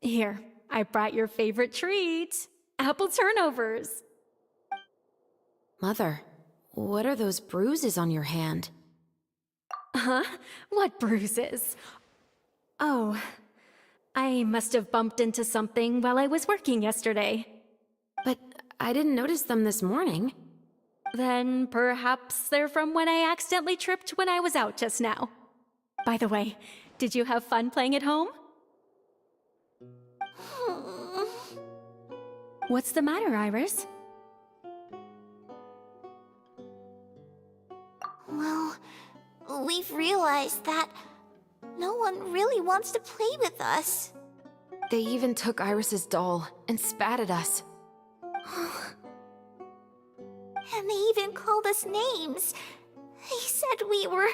Here, I brought your favorite treat, apple turnovers. Mother, what are those bruises on your hand? Huh? What bruises? Oh, I must have bumped into something while I was working yesterday. But I didn't notice them this morning. Then perhaps they're from when I accidentally tripped when I was out just now. By the way, did you have fun playing at home? What's the matter, Iris? Well, we've realized that no one really wants to play with us. They even took Iris's doll and spat at us. And they even called us names. They said we were...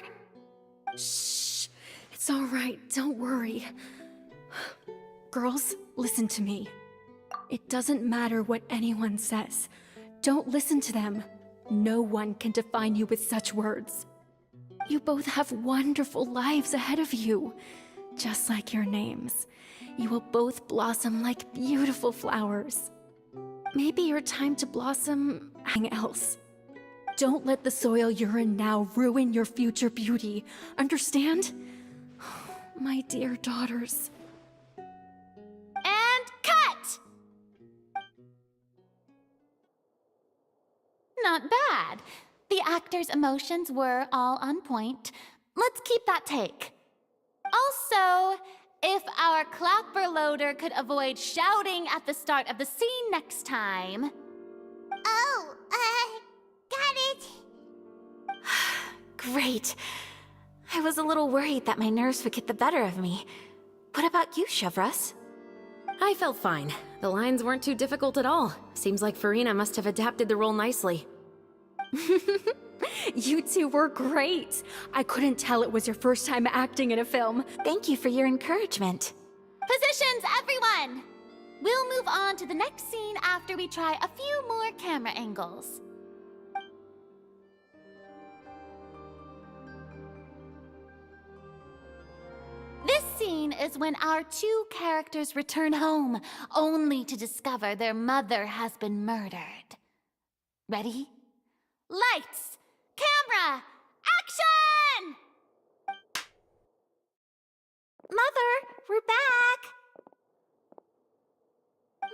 Shh. It's all right. Don't worry. Girls, listen to me. It doesn't matter what anyone says. Don't listen to them. No one can define you with such words. You both have wonderful lives ahead of you. Just like your names. You will both blossom like beautiful flowers. Maybe your time to blossom something else. Don't let the soil you're in now ruin your future beauty. Understand? My dear daughters. And cut! Not bad. The actors' emotions were all on point. Let's keep that take. Also, if our clapper loader could avoid shouting at the start of the scene next time. Oh, got it. Great. I was a little worried that my nerves would get the better of me. What about you, Chevres? I felt fine. The lines weren't too difficult at all. Seems like Farina must have adapted the role nicely. You two were great. I couldn't tell it was your first time acting in a film. Thank you for your encouragement. Positions, everyone! We'll move on to the next scene after we try a few more camera angles. This scene is when our two characters return home, only to discover their mother has been murdered. Ready? Lights! Camera! Action! Mother, we're back.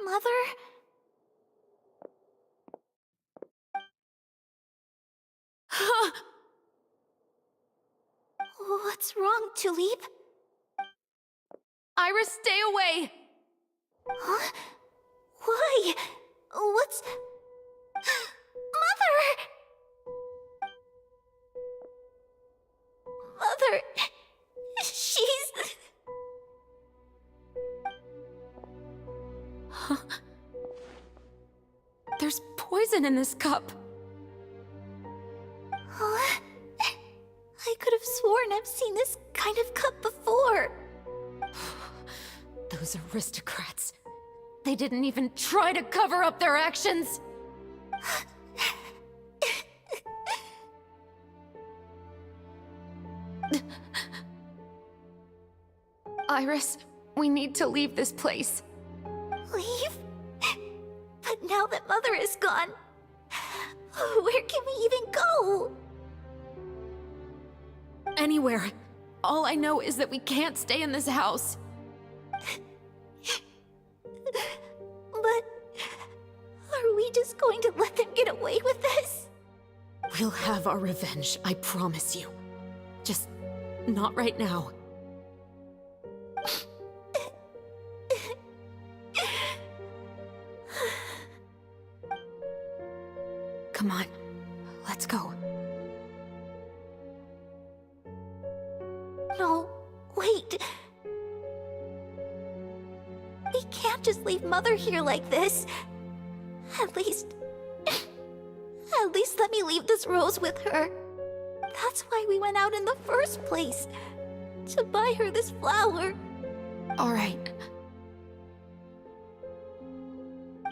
Mother? What's wrong, Tulip? Iris, stay away! Huh? Why? What's... Mother! Mother... She's... There's poison in this cup. Huh? I could have sworn I've seen this kind of cup before. Those aristocrats. They didn't even try to cover up their actions. Iris, we need to leave this place. Leave? But now that Mother is gone, where can we even go? Anywhere. All I know is that we can't stay in this house. But are we just going to let them get away with this? We'll have our revenge, I promise you. Just not right now. Come on, let's go. No, wait. We can't just leave Mother here like this. At least let me leave this rose with her. That's why we went out in the first place. To buy her this flower. All right.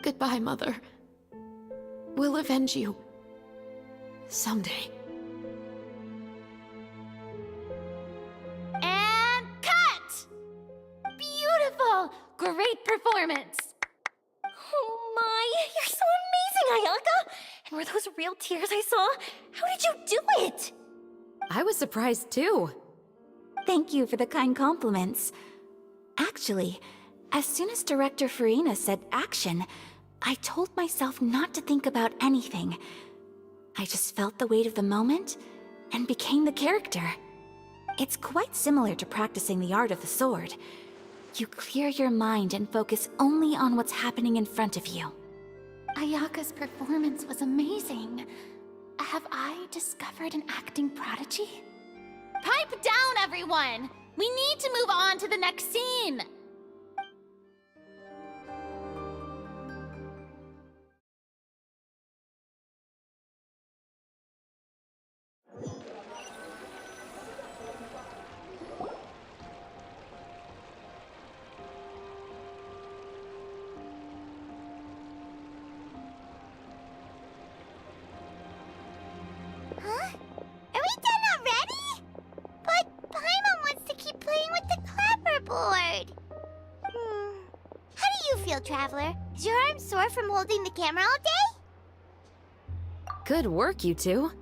Goodbye, Mother. We'll avenge you. Someday. And cut! Beautiful! Great performance! Oh my, you're so amazing, Ayaka! And were those real tears I saw? How did you do it? I was surprised too. Thank you for the kind compliments. Actually, as soon as Director Farina said action, I told myself not to think about anything. I just felt the weight of the moment and became the character. It's quite similar to practicing the art of the sword. You clear your mind and focus only on what's happening in front of you. Ayaka's performance was amazing. Have I discovered an acting prodigy? Pipe down, everyone! We need to move on to the next scene! Huh? Are we done already? But Paimon wants to keep playing with the clapperboard. How do you feel, Traveler? Is your arm sore from holding the camera all day? Good work, you two.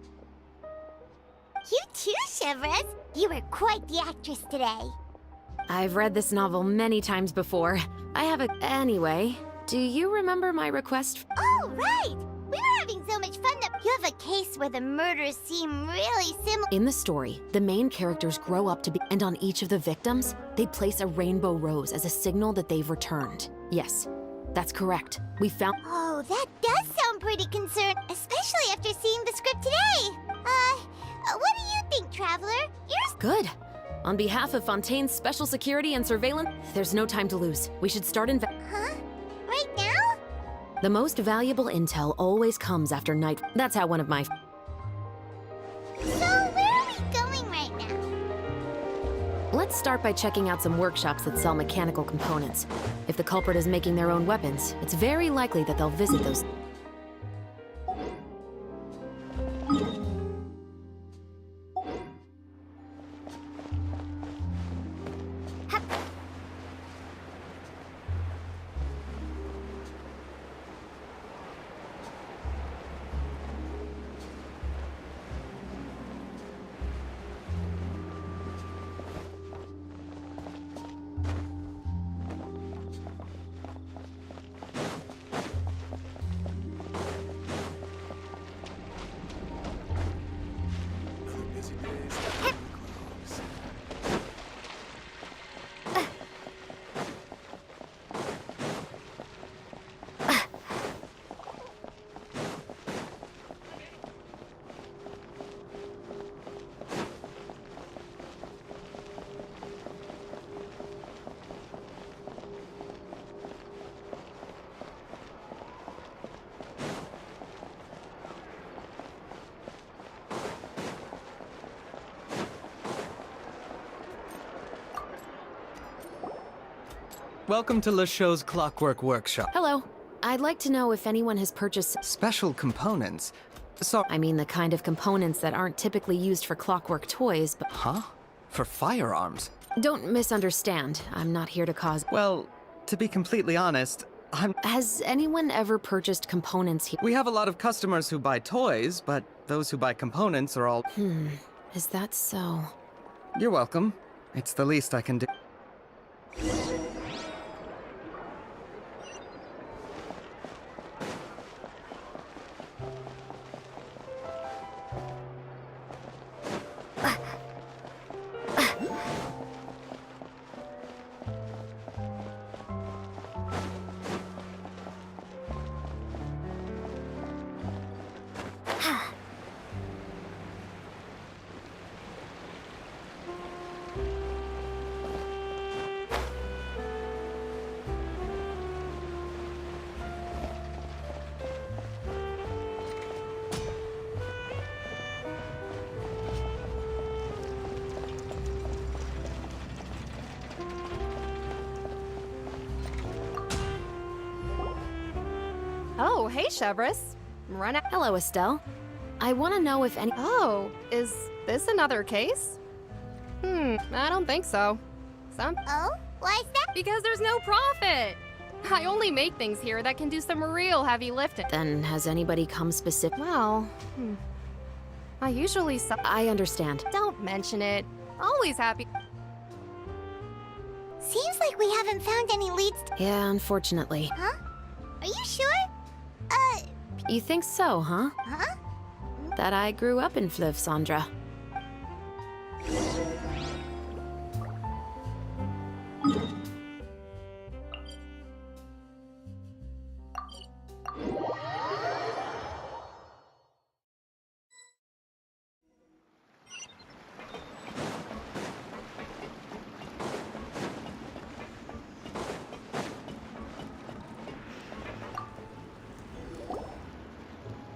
You too, Shivers. You were quite the actress today. I've read this novel many times before. I have a... Anyway, do you remember my request? Oh, right! We were having so much fun that you have a case where the murders seem really similar. In the story, the main characters grow up to be... And on each of the victims, they place a rainbow rose as a signal that they've returned. Yes, that's correct. We found... Oh, that does sound pretty concerned, especially after seeing the script today. What do you think, Traveler? You're... Good. On behalf of Fontaine's Special Security and Surveillance, there's no time to lose. We should start Huh? Right now? The most valuable intel always comes after night. That's how one of my... So, where are we going right now? Let's start by checking out some workshops that sell mechanical components. If the culprit is making their own weapons, it's very likely that they'll visit those... Welcome to LeChaux's Clockwork Workshop. Hello. I'd like to know if anyone has purchased... Special components. So, I mean the kind of components that aren't typically used for clockwork toys, but... huh? For firearms? Don't misunderstand. I'm not here to cause. Well, to be completely honest, Has anyone ever purchased components here? we have a lot of customers who buy toys, but those who buy components are all... Is that so? You're welcome. It's the least I can do. Oh, hey, Chevris. Run out. Hello, Estelle. I want to know if any. Oh, is this another case? I don't think so. Oh? Why is that? Because there's no profit. I only make things here that can do some real heavy lifting. Then has anybody come specific? Well, I usually I understand. Don't mention it. Always happy. Seems like we haven't found any leads. Yeah, unfortunately. Huh? Are you sure? You think so, huh? Huh? That I grew up in Fleuve Sandra.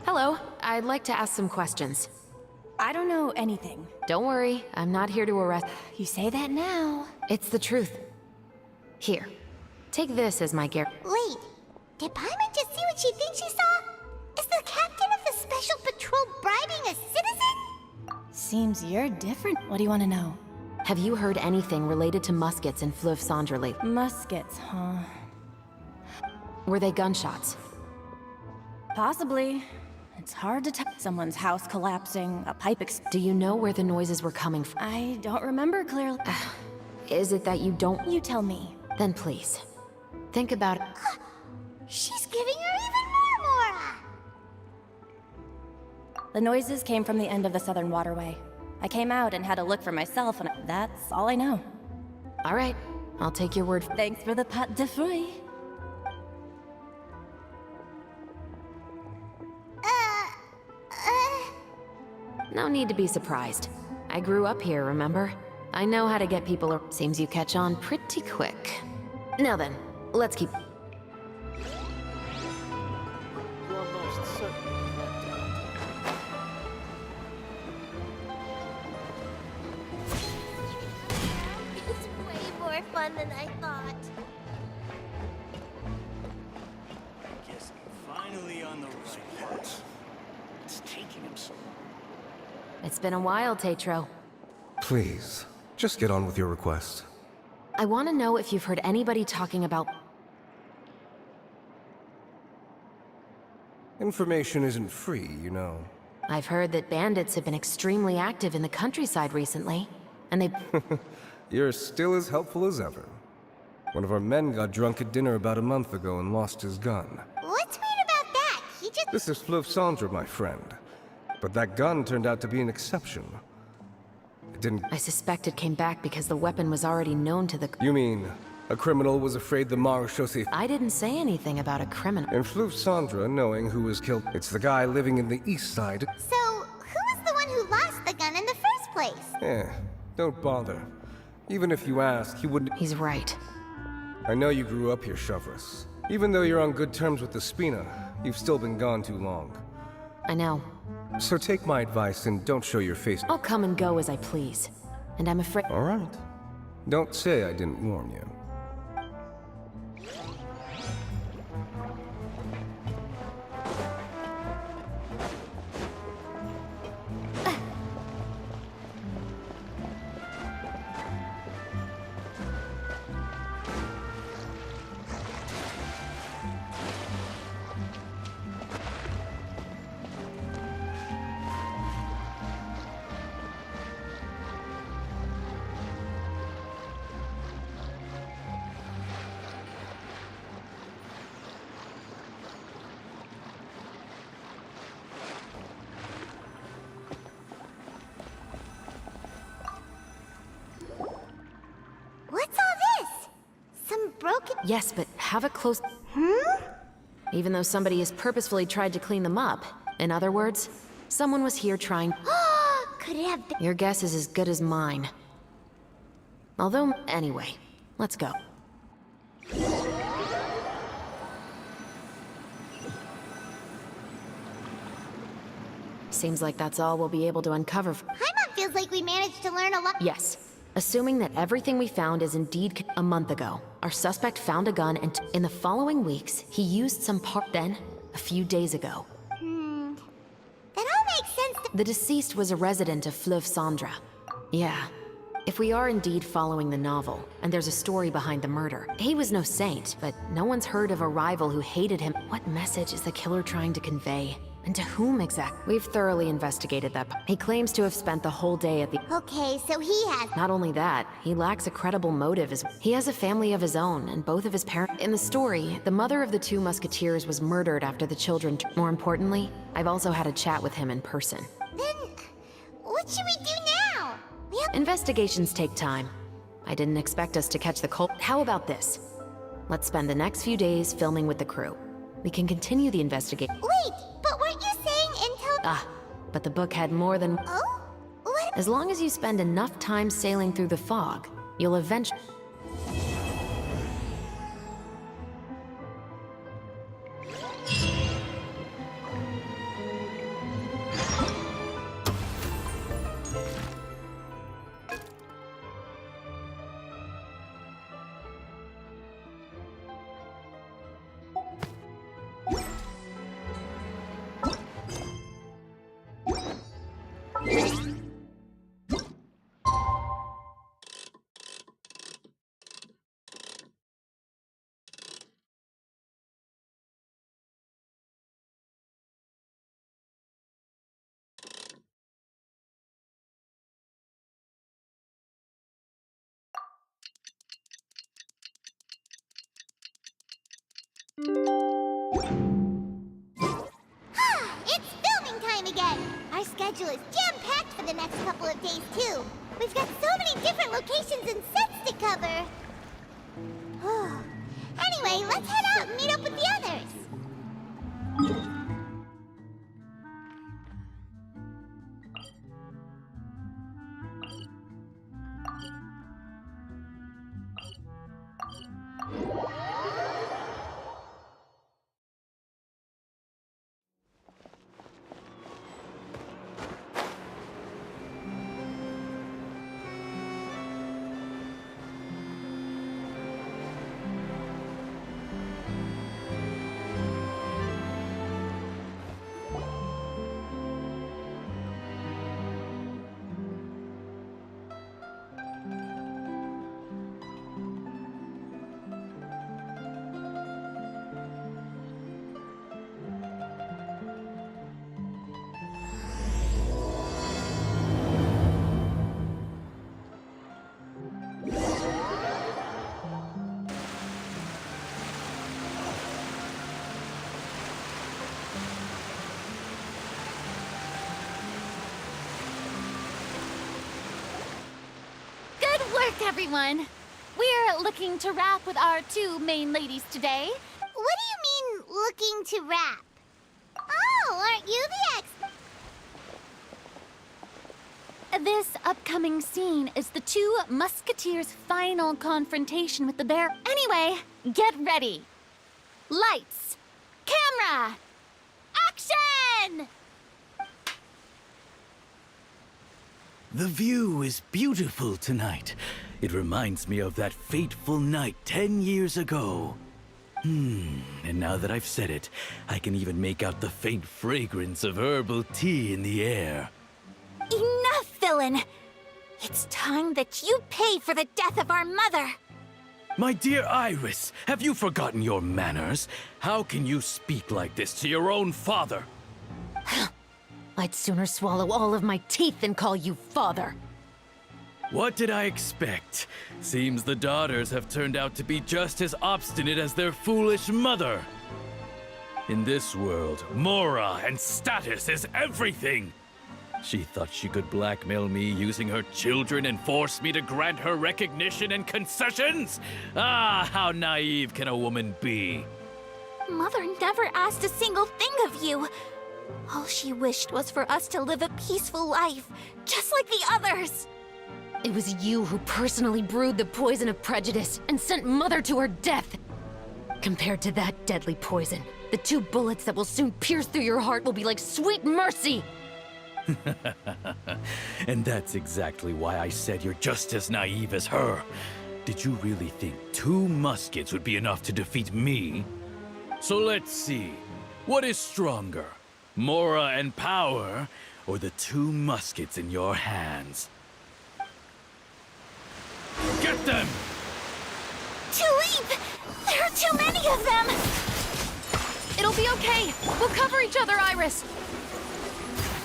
Hello, I'd like to ask some questions. I don't know anything. Don't worry, I'm not here to arrest. You say that now. It's the truth. Here, take this as my guarantee. Wait, did Paimon just see what she thinks she saw? Is the captain of the special patrol bribing a citizen? Seems you're different. What do you want to know? Have you heard anything related to muskets in Fleuve Sandra lately? Muskets, huh? Were they gunshots? Possibly. It's hard to tell. Someone's house collapsing, a pipe Do you know where the noises were coming from? I don't remember clearly. Is it that you don't? You tell me. Then please, think about it. She's giving her even more aura! The noises came from the end of the southern waterway. I came out and had a look for myself, and that's all I know. All right, I'll take your word. Thanks for the pat de fruits. No need to be surprised. I grew up here, remember? I know how to get people. Seems you catch on pretty quick. Now then, let's keep. It's way more fun than I thought. Guess I'm finally on the right path. It's taking him so long. It's been a while, Tetro. Please, just get on with your request. I want to know if you've heard anybody talking about. Information isn't free, you know. I've heard that bandits have been extremely active in the countryside recently, and they. You're still as helpful as ever. One of our men got drunk at dinner about a month ago and lost his gun. What's weird about that? He just... This is Fleuve Sandra, my friend. But that gun turned out to be an exception. It didn't... I suspect it came back because the weapon was already known to the. You mean, a criminal was afraid the Marechaussee... I didn't say anything about a criminal. In Fleuve Sandra, knowing who was killed, it's the guy living in the east side. So, who was the one who lost the gun in the first place? Don't bother. Even if you ask, he wouldn't... He's right. I know you grew up here, Chevris. Even though you're on good terms with the Spina, you've still been gone too long. I know. So take my advice and don't show your face. I'll come and go as I please. And I'm afraid. All right. Don't say I didn't warn you. Yes, but have a close... Even though somebody has purposefully tried to clean them up. In other words, someone was here trying... Could it have been? Your guess is as good as mine. Although, anyway, let's go. Seems like that's all we'll be able to uncover. Paimon feels like we managed to learn a lot. Yes. Assuming that everything we found is indeed a month ago, our suspect found a gun and in the following weeks, he used some part. Then, a few days ago, That all makes sense. the deceased was a resident of Fleuve Cendra. Yeah. If we are indeed following the novel, and there's a story behind the murder, he was no saint, but no one's heard of a rival who hated him. What message is the killer trying to convey? And to whom exactly? We've thoroughly investigated that. He claims to have spent the whole day at the... Okay, so he has. Not only that, he lacks a credible motive as he has a family of his own, and both of his parents... In the story, the mother of the two musketeers was murdered after the children... More importantly, I've also had a chat with him in person. Then, what should we do now? Investigations take time. I didn't expect us to catch the cult. How about this? Let's spend the next few days filming with the crew. We can continue the investigation. Wait, but weren't you saying until... But the book had more than... Oh? What? As long as you spend enough time sailing through the fog, you'll eventually... It's filming time again! Our schedule is jam-packed for the next couple of days, too. We've got so many different locations and sets to cover. Anyway, let's head out and meet up with the others. Everyone, we're looking to rap with our two main ladies today. What do you mean, looking to rap? Oh, aren't you the This upcoming scene is the two musketeers' final confrontation with the bear. Anyway, get ready. Lights, camera, action! The view is beautiful tonight. It reminds me of that fateful night 10 years ago. And now that I've said it, I can even make out the faint fragrance of herbal tea in the air. Enough, villain! It's time that you pay for the death of our mother! My dear Iris, have you forgotten your manners? How can you speak like this to your own father? I'd sooner swallow all of my teeth than call you father. What did I expect? Seems the daughters have turned out to be just as obstinate as their foolish mother. In this world, mora and status is everything. She thought she could blackmail me using her children and force me to grant her recognition and concessions? Ah, how naive can a woman be? Mother never asked a single thing of you. All she wished was for us to live a peaceful life, just like the others. It was you who personally brewed the poison of prejudice and sent Mother to her death. Compared to that deadly poison, the 2 bullets that will soon pierce through your heart will be like sweet mercy. And that's exactly why I said you're just as naive as her. Did you really think 2 muskets would be enough to defeat me? So let's see. What is stronger? Mora and power, or the 2 muskets in your hands? Get them! Tulip! There are too many of them! It'll be okay. We'll cover each other, Iris.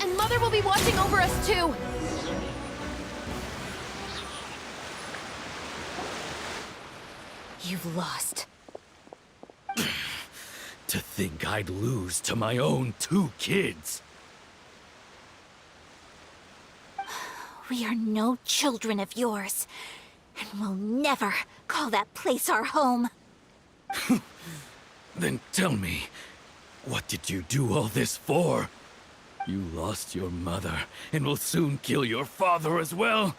And Mother will be watching over us, too. You've lost. To think I'd lose to my own 2 kids. We are no children of yours, and we'll never call that place our home. Then tell me, what did you do all this for? You lost your mother, and will soon kill your father as well.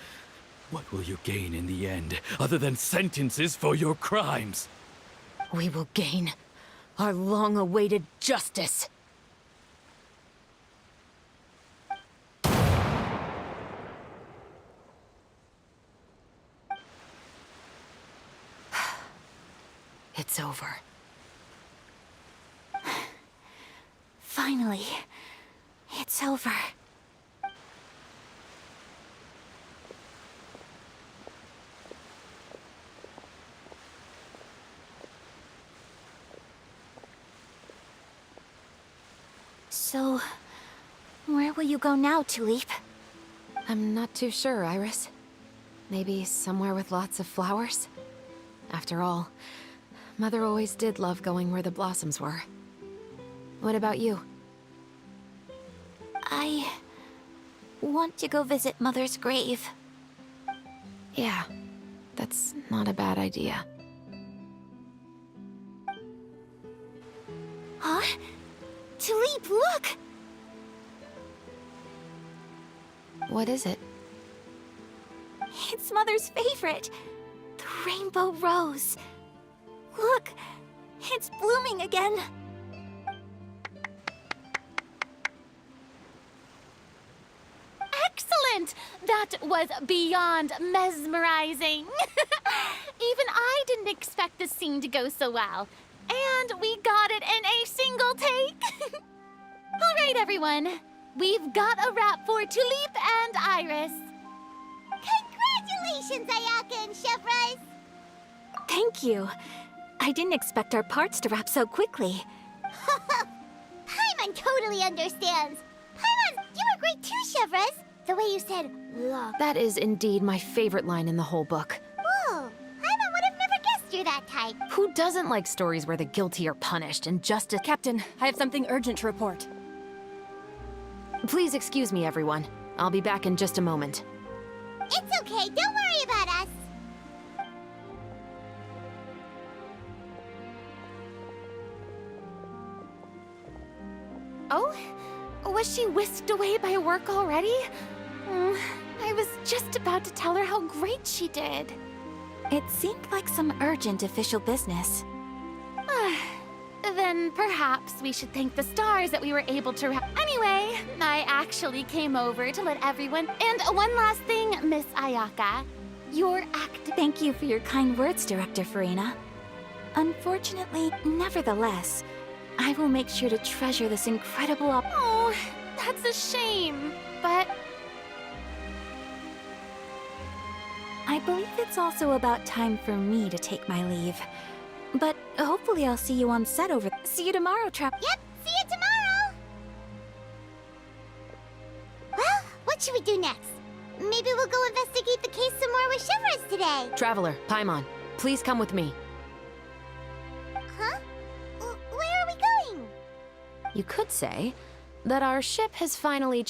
What will you gain in the end, other than sentences for your crimes? We will gain our long-awaited justice. It's over. Finally, it's over. So, where will you go now, Tulip? I'm not too sure, Iris. Maybe somewhere with lots of flowers? After all, Mother always did love going where the blossoms were. What about you? I want to go visit Mother's grave. Yeah, that's not a bad idea. Huh? Tulip, look! What is it? It's Mother's favorite. The rainbow rose. Look, it's blooming again. Excellent! That was beyond mesmerizing. Even I didn't expect the scene to go so well. And we got it in a single take. All right, everyone. We've got a wrap for Tulip and Iris. Congratulations, Ayaka and Chevres! Thank you. I didn't expect our parts to wrap so quickly. Paimon totally understands. Paimon, you were great too, Chevres. The way you said, look. That is indeed my favorite line in the whole book. Whoa, Paimon would have never guessed you're that type. Who doesn't like stories where the guilty are punished and justice— Captain, I have something urgent to report. Please excuse me, everyone. I'll be back in just a moment. It's okay, don't worry about us. Oh? Was she whisked away by work already? I was just about to tell her how great she did. It seemed like some urgent official business. Then perhaps we should thank the stars that we were able to Anyway, I actually came over to let everyone— And one last thing, Miss Ayaka. Your act— Thank you for your kind words, Director Farina. Unfortunately, nevertheless, I will make sure to treasure this incredible Oh, that's a shame, but— I believe it's also about time for me to take my leave. But hopefully I'll see you on set over— See you tomorrow, Yep, see you tomorrow! Well, what should we do next? Maybe we'll go investigate the case some more with Chevres today. Traveler, Paimon, please come with me. Huh? Where are we going? You could say that our ship has finally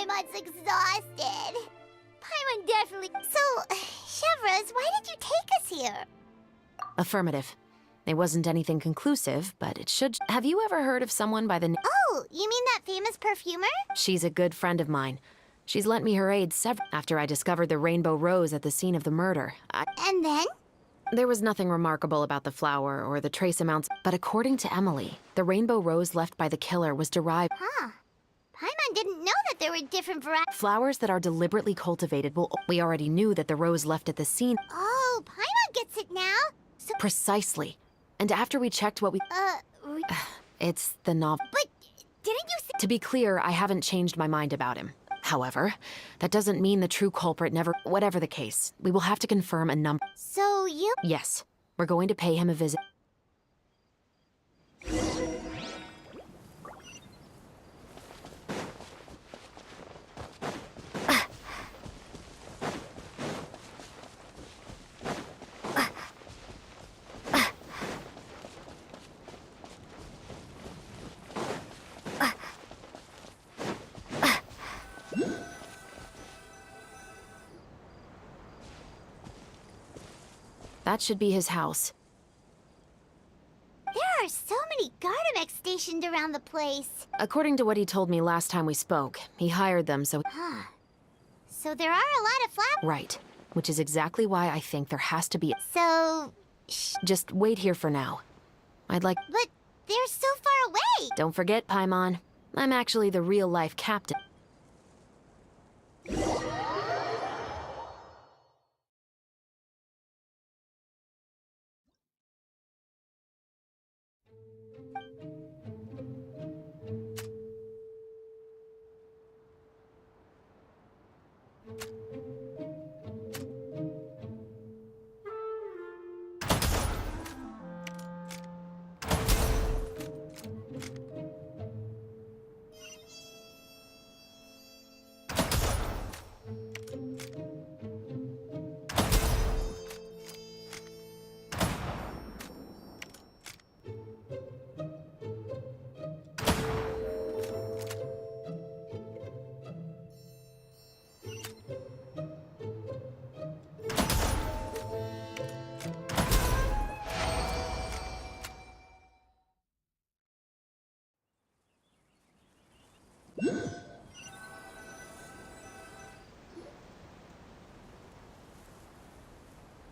Paimon's exhausted. Paimon definitely... So, Chevras, why did you take us here? Affirmative. It wasn't anything conclusive, but it should. Have you ever heard of someone by the name? Oh, you mean that famous perfumer? She's a good friend of mine. She's lent me her aid after I discovered the rainbow rose at the scene of the murder. And then? There was nothing remarkable about the flower or the trace amounts, but according to Emily, the rainbow rose left by the killer was derived... Huh. Paimon didn't know that there were different varieties. Flowers that are deliberately cultivated will... We already knew that the rose left at the scene... Oh, Paimon gets it now? So... Precisely. And after we checked what we... It's the novel... But didn't you say... To be clear, I haven't changed my mind about him. However, that doesn't mean the true culprit never... Whatever the case, we will have to confirm a number... So you... Yes. We're going to pay him a visit. That should be his house. There are so many Gardamex stationed around the place. According to what he told me last time we spoke, he hired them so... Huh. So there are a lot of flowers. Right. Which is exactly why I think there has to be... So... Just wait here for now. I'd like... But they're so far away! Don't forget, Paimon. I'm actually the real-life captain.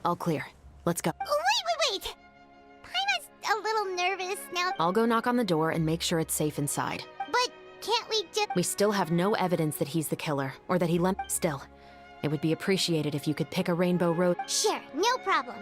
All clear. Let's go. Wait! Paimon's a little nervous now. I'll go knock on the door and make sure it's safe inside. But can't we just... We still have no evidence that he's the killer, or that he lent... Still, it would be appreciated if you could pick a rainbow rose... Sure, no problem.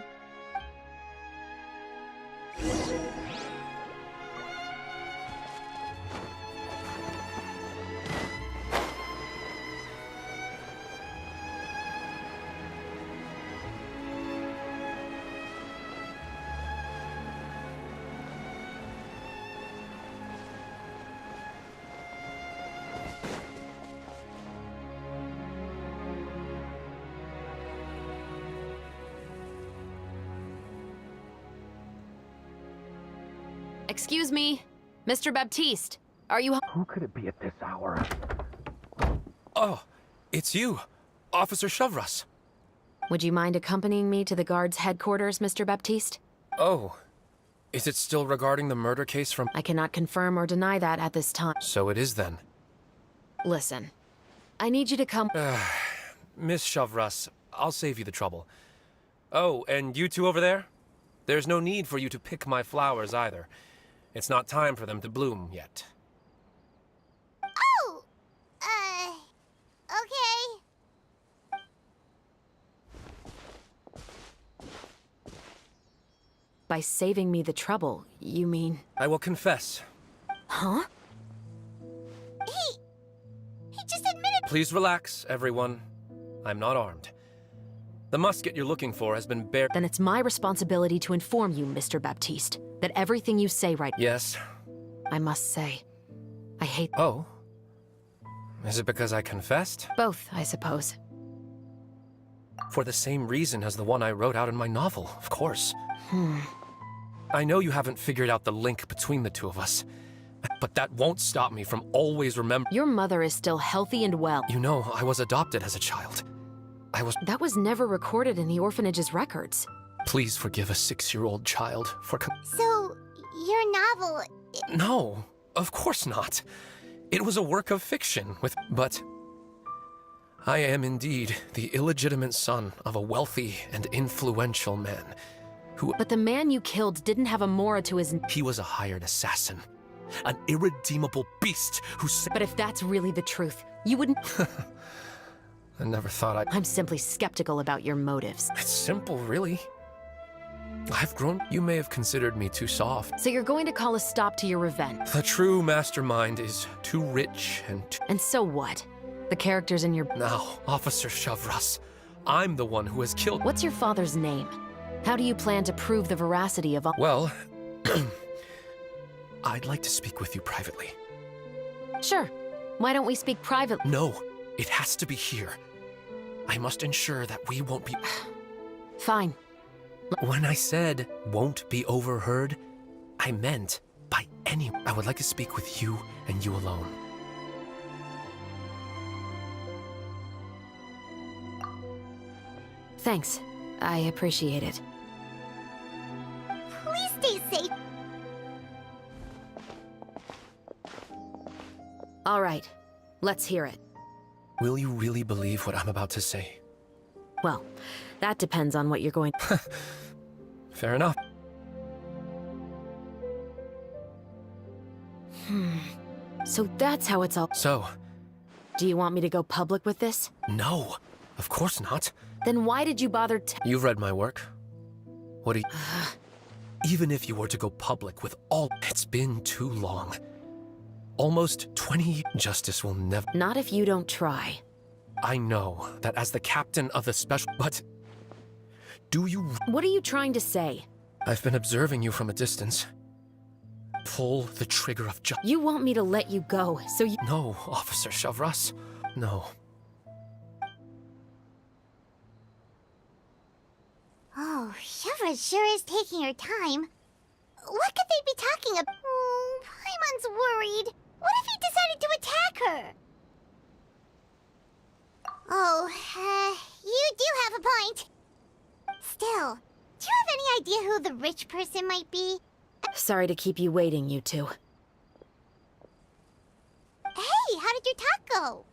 Excuse me, Mr. Baptiste. Are you... Who could it be at this hour? Oh, it's you, Officer Chevras. Would you mind accompanying me to the guard's headquarters, Mr. Baptiste? Oh, is it still regarding the murder case from... I cannot confirm or deny that at this time. So it is then. Listen, I need you to come... Miss Chevras, I'll save you the trouble. Oh, and you two over there? There's no need for you to pick my flowers either. It's not time for them to bloom yet. Oh! By saving me the trouble, you mean... I will confess. Huh? He just admitted— Please relax, everyone. I'm not armed. The musket you're looking for has been buried. Then it's my responsibility to inform you, Mr. Baptiste, that everything you say right— Yes? I must say, I hate— Oh? Is it because I confessed? Both, I suppose. For the same reason as the one I wrote out in my novel, of course. I know you haven't figured out the link between the two of us, but that won't stop me from always remembering— Your mother is still healthy and well. You know, I was adopted as a child. That was never recorded in the orphanage's records. Please forgive a 6-year-old child for So, your novel— No, of course not. It was a work of fiction but I am indeed the illegitimate son of a wealthy and influential man who— But the man you killed didn't have a mora to his— He was a hired assassin. An irredeemable beast who— But if that's really the truth, you wouldn't— I never thought I'd— I'm simply skeptical about your motives. It's simple, really. I've grown— You may have considered me too soft. So you're going to call a stop to your revenge. The true mastermind is too rich and And so what? The characters in your— Now, Officer Shavras, I'm the one who has killed— What's your father's name? How do you plan to prove the veracity of— Well, I'd like to speak with you privately. Sure. Why don't we speak privately? No, it has to be here. I must ensure that we won't be— Fine. When I said won't be overheard, I meant by any— I would like to speak with you and you alone. Thanks. I appreciate it. Please stay safe. All right. Let's hear it. Will you really believe what I'm about to say? Well, that depends on what you're going— Fair enough. So that's how it's all— So, Do you want me to go public with this? no, of course not. Then why did you bother You've read my work. What do you— Even if you were to go public with all— It's been too long. Almost 20— Justice will never— Not if you don't try. I know that as the captain of the special— But do you— What are you trying to say? I've been observing you from a distance. Pull the trigger of You want me to let you go, so you— No, Officer Shavras. No. Oh, Shavras sure is taking her time. What could they be talking about? Oh, Paimon's worried. What if he decided to attack her? Oh, you do have a point. Still, do you have any idea who the rich person might be? Sorry to keep you waiting, you two. Hey, how did your talk go?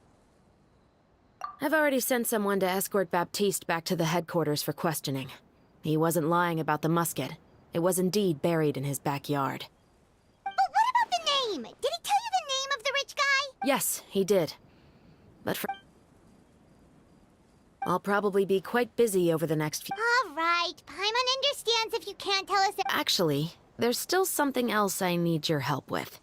I've already sent someone to escort Baptiste back to the headquarters for questioning. He wasn't lying about the musket. It was indeed buried in his backyard. But what about the name? Did he tell you the name of the rich guy? Yes, he did. But for— I'll probably be quite busy over the next few— All right, Paimon understands if you can't tell us. Actually, there's still something else I need your help with.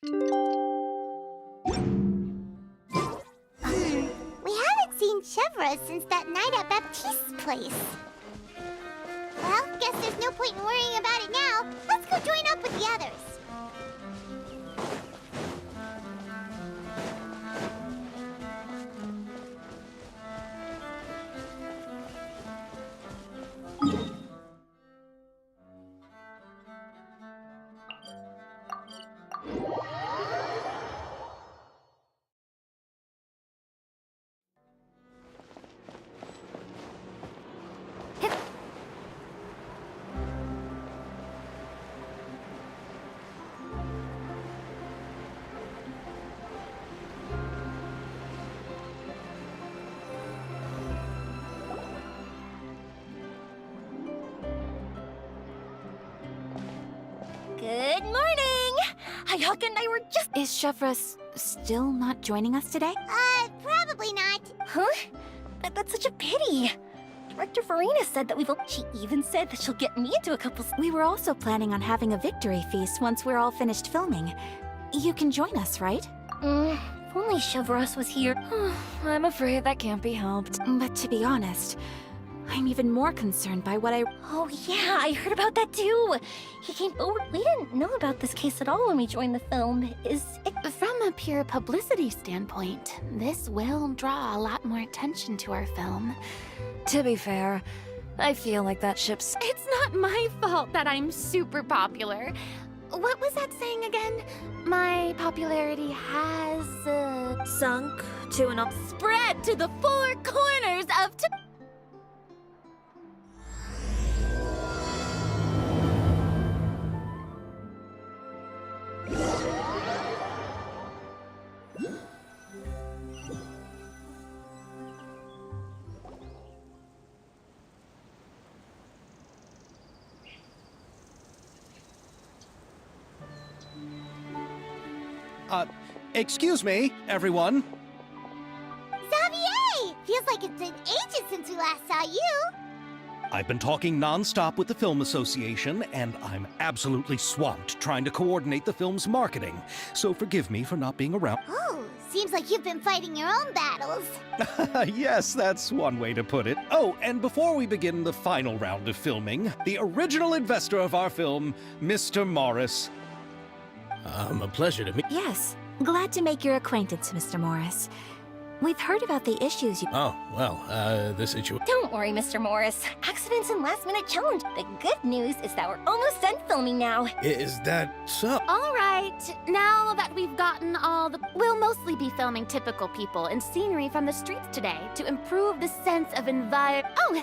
We haven't seen Chevra since that night at Baptiste's place. Well, guess there's no point in worrying about it now. Let's go join up with the others. Good morning! Ayaka and I were just— Is Chevra still not joining us today? Probably not. Huh? That's such a pity. Director Farina said that She even said that she'll get me into a couple— We were also planning on having a victory feast once we're all finished filming. You can join us, right? If only Chevros was here. I'm afraid that can't be helped. But to be honest, I'm even more concerned by what I— Oh yeah, I heard about that too. He came over— We didn't know about this case at all when we joined the film. Is it— From a pure publicity standpoint, this will draw a lot more attention to our film. To be fair, I feel like that ship's— It's not my fault that I'm super popular. What was that saying again? My popularity has, sunk to an spread to the four corners of Excuse me, everyone. Xavier! Feels like it's been ages since we last saw you. I've been talking non-stop with the Film Association, and I'm absolutely swamped trying to coordinate the film's marketing. So forgive me for not being around. Oh, seems like you've been fighting your own battles. Yes, that's one way to put it. Oh, and before we begin the final round of filming, the original investor of our film, Mr. Morris. A pleasure to meet. Yes, glad to make your acquaintance, Mr. Morris. We've heard about the issues you— Oh, well, the situation. Don't worry, Mr. Morris. Accidents and last-minute challenge. The good news is that we're almost done filming now. Is that so? All right, now that we've gotten all the— We'll mostly be filming typical people and scenery from the streets today to improve the sense of Oh,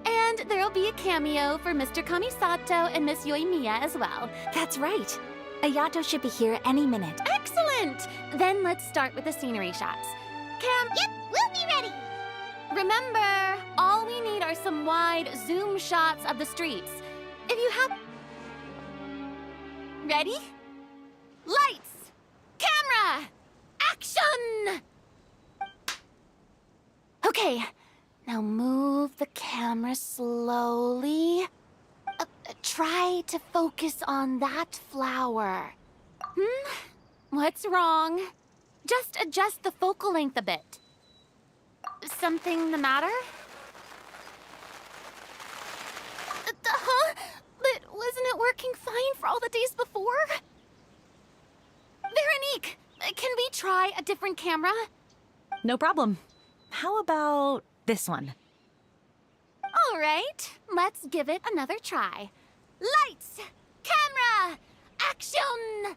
and there'll be a cameo for Mr. Kamisato and Miss Yoimiya as well. That's right. Ayato should be here any minute. Excellent! Then let's start with the scenery shots. Yep, we'll be ready. Remember, all we need are some wide zoom shots of the streets. If you have... Ready? Lights! Camera! Action! Okay, now move the camera slowly. Try to focus on that flower. What's wrong? Just adjust the focal length a bit. Something the matter? Huh? But wasn't it working fine for all the days before? Veronique, can we try a different camera? No problem. How about this one? All right, let's give it another try. Lights! Camera! Action!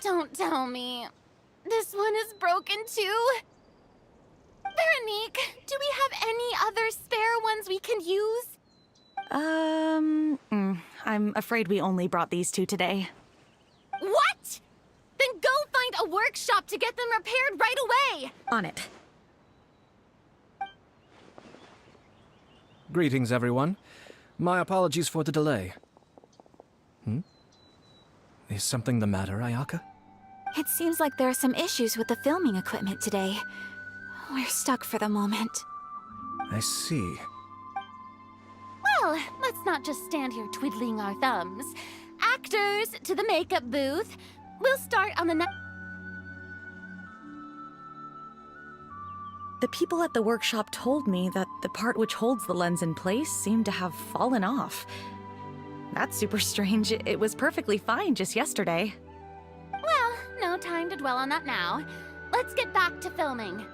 Don't tell me. This one is broken too? Veronique, do we have any other spare ones we can use? I'm afraid we only brought these two today. What? Then go find a workshop to get them repaired right away! On it. Greetings, everyone. My apologies for the delay. Is something the matter, Ayaka? It seems like there are some issues with the filming equipment today. We're stuck for the moment. I see. Well, let's not just stand here twiddling our thumbs. Actors, to the makeup booth. We'll start on the next. The people at the workshop told me that the part which holds the lens in place seemed to have fallen off. That's super strange. It was perfectly fine just yesterday. Well, no time to dwell on that now. Let's get back to filming.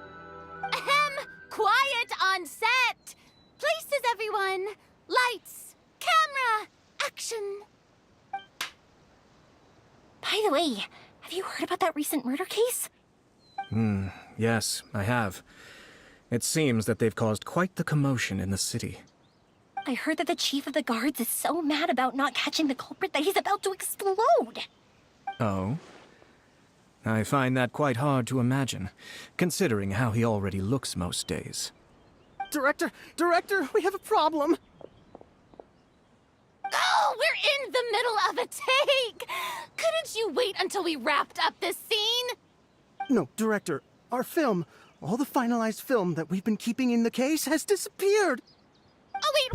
Ahem! Quiet on set! Places, everyone! Lights! Camera! Action! By the way, have you heard about that recent murder case? Yes, I have. It seems that they've caused quite the commotion in the city. I heard that the chief of the guards is so mad about not catching the culprit that he's about to explode. Oh? I find that quite hard to imagine, considering how he already looks most days. Director, we have a problem. Oh, we're in the middle of a take! Couldn't you wait until we wrapped up this scene? No, Director, our film, all the finalized film that we've been keeping in the case has disappeared. Oh, wait,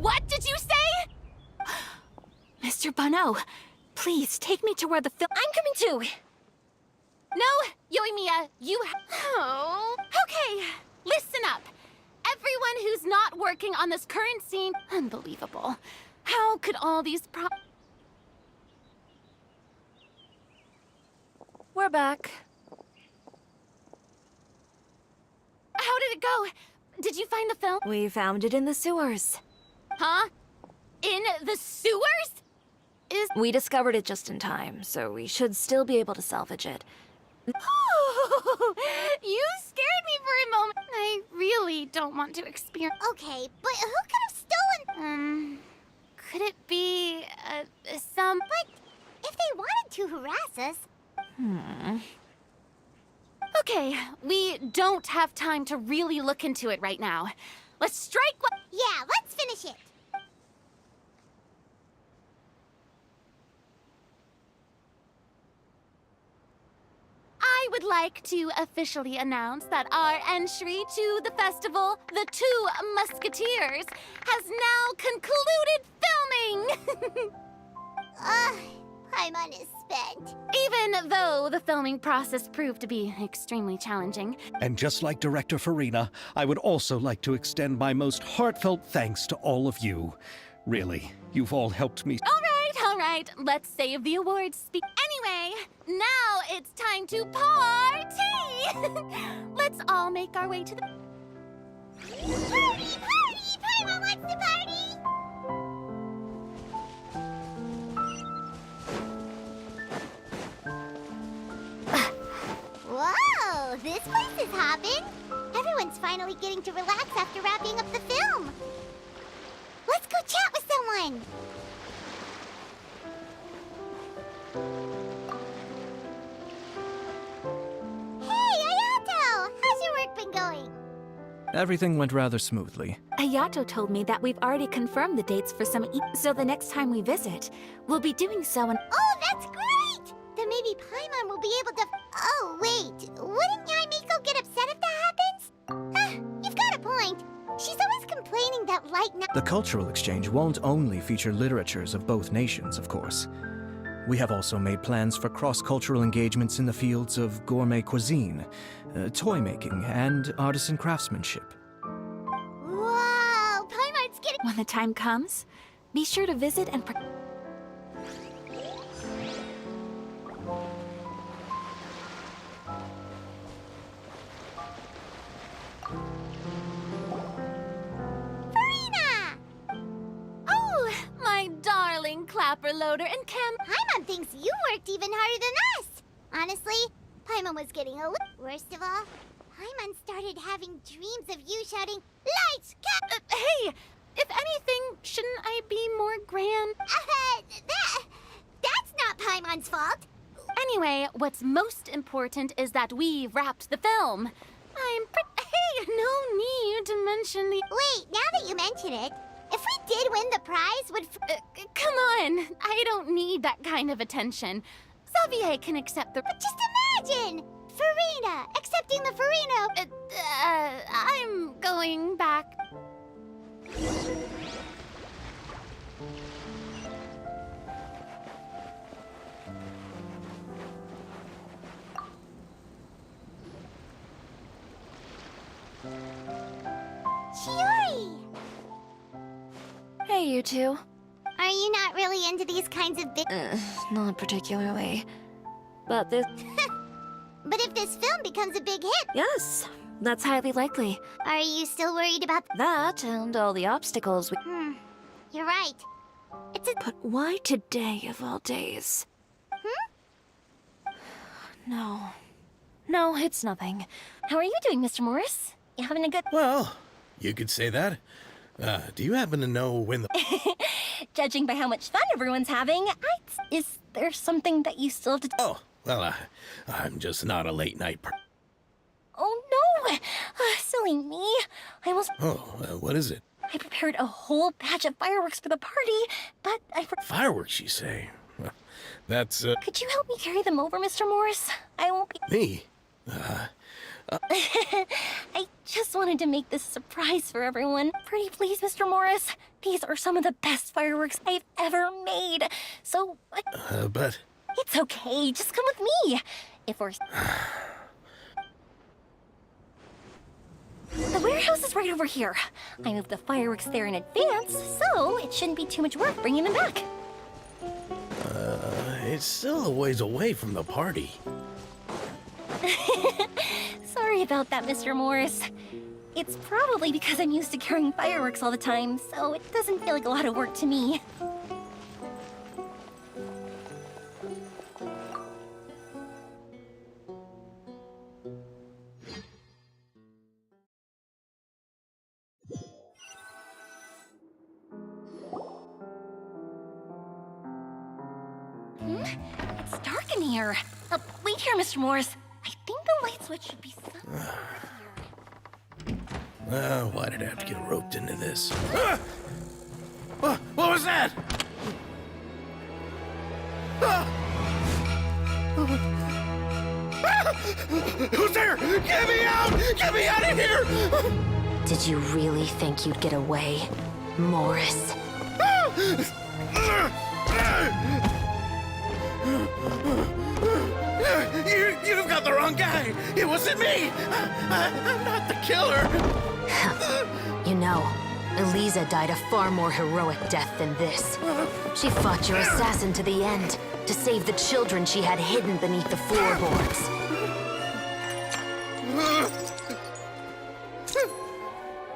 what did you say? Mr. Bono, please take me to where the film. I'm coming too. No, Yoimiya, you Oh. Okay, listen up. Everyone who's not working on this current scene... Unbelievable. How could all these We're back. How did it go? Did you find the film? We found it in the sewers. Huh? In the sewers? We discovered it just in time, so we should still be able to salvage it. Oh, you scared me for a moment. I really don't want to experience... Okay, but who could have stolen... Could it be, some... But if they wanted to harass us... Okay, we don't have time to really look into it right now. Let's strike one... Yeah, let's finish it. I would like to officially announce that our entry to the festival, The Two Musketeers, has now concluded filming! Paimon is spent. Even though the filming process proved to be extremely challenging. And just like Director Farina, I would also like to extend my most heartfelt thanks to all of you. Really, you've all helped me. All right, let's save the awards speech. Anyway, now it's time to party! Let's all make our way to the... Party! Paimon wants to party! Whoa, this place is hopping. Everyone's finally getting to relax after wrapping up the film. Let's go chat with someone. Hey, Ayato! How's your work been going? Everything went rather smoothly. Ayato told me that we've already confirmed the dates for some so the next time we visit, we'll be doing so in... Oh, that's great! Then maybe Paimon will be able to... Oh, wait. Wouldn't Yaimiko get upset if that happens? You've got a point. She's always complaining that light now... The cultural exchange won't only feature literatures of both nations, of course. We have also made plans for cross-cultural engagements in the fields of gourmet cuisine, toy making, and artisan craftsmanship. Whoa! Paimon's getting... When the time comes, be sure to visit and... Clapper Loader and Cam... Paimon thinks you worked even harder than us! Honestly, Paimon was getting a little... Worst of all, Paimon started having dreams of you shouting, Lights, Cap... hey! If anything, shouldn't I be more grand? That's not Paimon's fault! Anyway, what's most important is that we've wrapped the film. Hey, no need to mention the... Wait, now that you mention it, if we did win the prize, would... come on, I don't need that kind of attention. Xavier can accept the... But just imagine! Farina, accepting the Farina... I'm going back. Hey, you two. Are you not really into these kinds of big... Not particularly. But this... But if this film becomes a big hit... Yes, that's highly likely. Are you still worried about... That and all the obstacles we... You're right. It's a... But why today of all days? No. No, it's nothing. How are you doing, Mr. Morris? You having a good... Well, you could say that. Do you happen to know when the... Judging by how much fun everyone's having, is there something that you still have to... Oh, well, I'm just not a late night Oh, no! Silly me. I almost... Oh, what is it? I prepared a whole batch of fireworks for the party, but I... Fireworks, you say? Well, that's, Could you help me carry them over, Mr. Morris? I won't be... Me? I just wanted to make this a surprise for everyone. Pretty please, Mr. Morris. These are some of the best fireworks I've ever made. So... but... It's okay. Just come with me. If we're... The warehouse is right over here. I moved the fireworks there in advance, so it shouldn't be too much work bringing them back. It's still a ways away from the party. Sorry about that, Mr. Morris. It's probably because I'm used to carrying fireworks all the time, so it doesn't feel like a lot of work to me. It's dark in here. Wait here, Mr. Morris. I think the light switch should be somewhere here. Why did I have to get roped into this? What was that? Who's there? Get me out! Get me out of here! Did you really think you'd get away, Morris? You've got the wrong guy. It wasn't me. I'm not the killer. You know, Eliza died a far more heroic death than this. She fought your assassin to the end, to save the children she had hidden beneath the floorboards.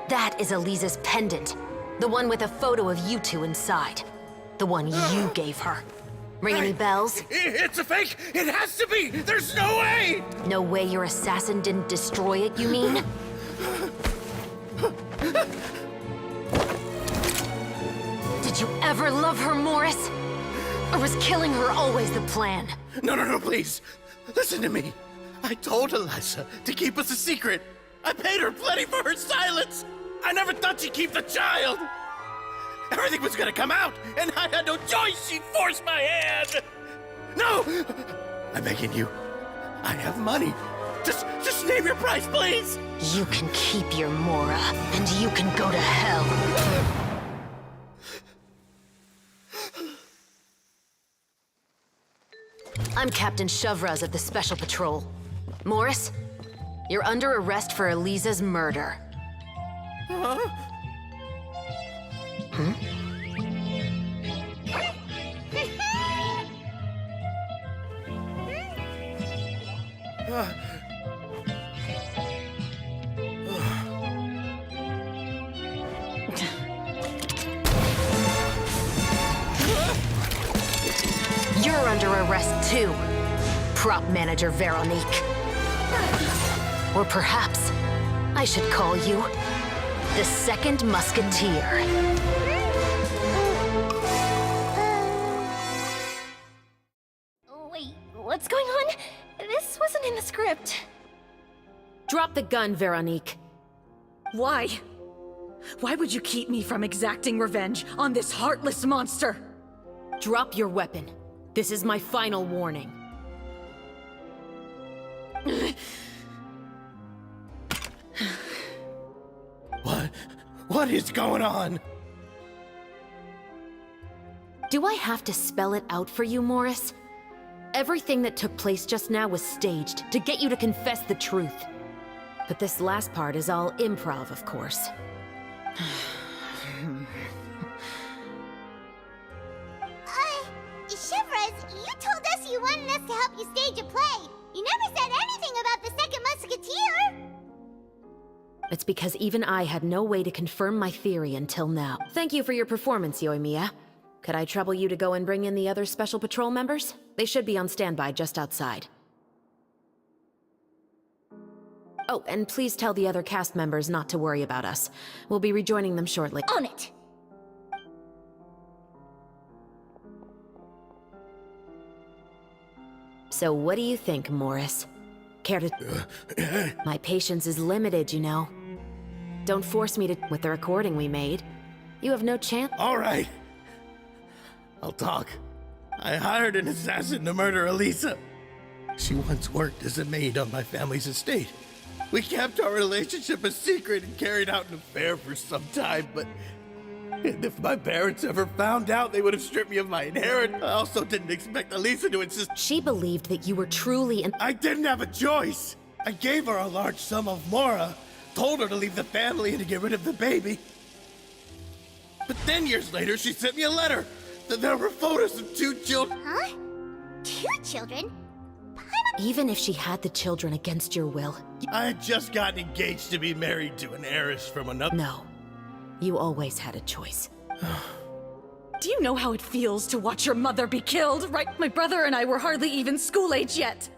That is Eliza's pendant. The one with a photo of you two inside. The one you gave her. Ring any bells? It's a fake! It has to be! There's no way! No way your assassin didn't destroy it, you mean? Did you ever love her, Morris? Or was killing her always the plan? No, please. Listen to me. I told Eliza to keep us a secret. I paid her plenty for her silence. I never thought she'd keep the child. Everything was gonna come out, and I had no choice. She forced my hand. No! I'm begging you. I have money. Just name your price, please. You can keep your Mora, and you can go to hell. I'm Captain Shovraz of the Special Patrol. Morris, you're under arrest for Eliza's murder. Huh? You're under arrest too, Prop Manager Veronique. Or perhaps I should call you the Second Musketeer. Wait, what's going on? This wasn't in the script. Drop the gun, Veronique. Why? Why would you keep me from exacting revenge on this heartless monster? Drop your weapon. This is my final warning. What is going on? Do I have to spell it out for you, Morris? Everything that took place just now was staged to get you to confess the truth. But this last part is all improv, of course. stage a play. You never said anything about the second musketeer. It's because even I had no way to confirm my theory until now. Thank you for your performance, Yoimiya. Could I trouble you to go and bring in the other Special Patrol members? They should be on standby just outside. Oh, and please tell the other cast members not to worry about us. We'll be rejoining them shortly. On it! So what do you think, Morris? Care to... My patience is limited, you know. Don't force me to... With the recording we made, you have no chance... All right. I'll talk. I hired an assassin to murder Elisa. She once worked as a maid on my family's estate. We kept our relationship a secret and carried out an affair for some time, but if my parents ever found out, they would have stripped me of my inheritance. I also didn't expect Elisa to insist. She believed that you were truly in... I didn't have a choice. I gave her a large sum of mora, told her to leave the family and to get rid of the baby. But then years later, she sent me a letter. There were photos of 2 children. Huh? 2 children? Even if she had the children against your will... I had just gotten engaged to be married to an heiress from another... No. You always had a choice. Do you know how it feels to watch your mother be killed? Right? My brother and I were hardly even school age yet.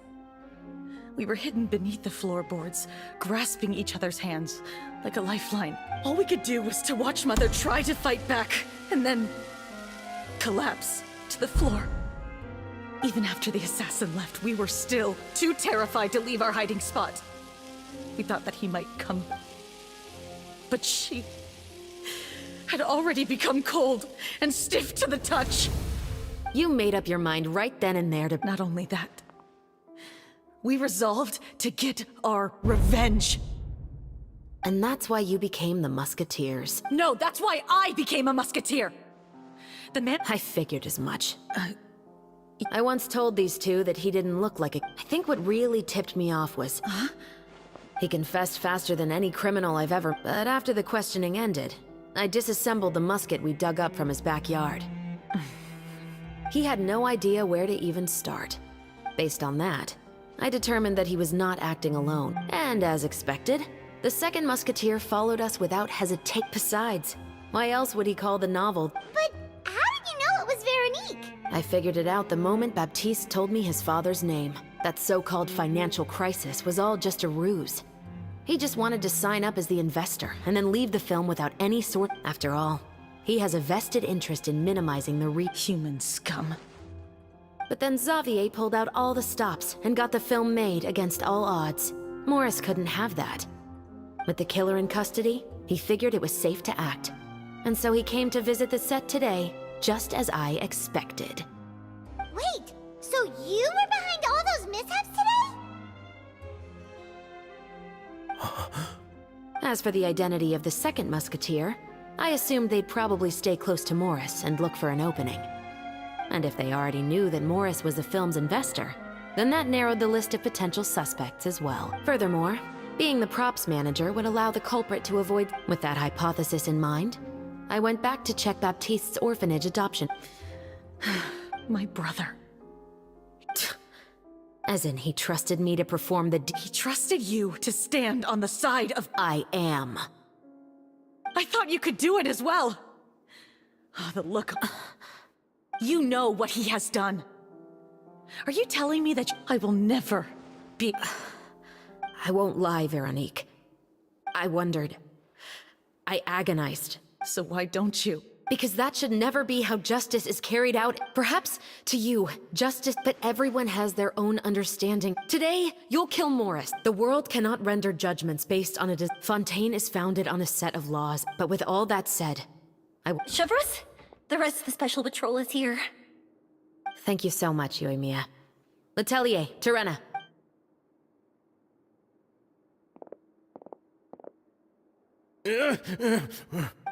We were hidden beneath the floorboards, grasping each other's hands like a lifeline. All we could do was to watch Mother try to fight back, and then collapse to the floor. Even after the assassin left, we were still too terrified to leave our hiding spot. We thought that he might come. But she had already become cold and stiff to the touch. You made up your mind right then and there to... Not only that, we resolved to get our revenge. And that's why you became the Musketeers. No, that's why I became a musketeer. The man... I figured as much. I once told these two that he didn't look like a... I think what really tipped me off was... Huh? He confessed faster than any criminal I've ever... But after the questioning ended, I disassembled the musket we dug up from his backyard. He had no idea where to even start. Based on that, I determined that he was not acting alone. And as expected, the second musketeer followed us without hesitation. Besides, why else would he call the novel... But how did you know it was Veronique? I figured it out the moment Baptiste told me his father's name. That so-called financial crisis was all just a ruse. He just wanted to sign up as the investor and then leave the film without any sort... After all, he has a vested interest in minimizing the human scum. But then Xavier pulled out all the stops and got the film made against all odds. Morris couldn't have that. With the killer in custody, he figured it was safe to act. And so he came to visit the set today, just as I expected. Wait, so you were behind all those mishaps today? As for the identity of the second musketeer, I assumed they'd probably stay close to Morris and look for an opening. And if they already knew that Morris was the film's investor, then that narrowed the list of potential suspects as well. Furthermore, being the props manager would allow the culprit to avoid... With that hypothesis in mind, I went back to check Baptiste's orphanage adoption. My brother. As in, he trusted me to perform the... He trusted you to stand on the side of... I am. I thought you could do it as well. Oh, the look... You know what he has done. Are you telling me that I will never be... I won't lie, Veronique. I wondered. I agonized. So why don't you? Because that should never be how justice is carried out. Perhaps to you, justice, but everyone has their own understanding. Today, you'll kill Morris. The world cannot render judgments based on a... Fontaine is founded on a set of laws. But with all that said, Chevreuse? The rest of the Special Patrol is here. Thank you so much, Yoimiya. Letelier, Terena.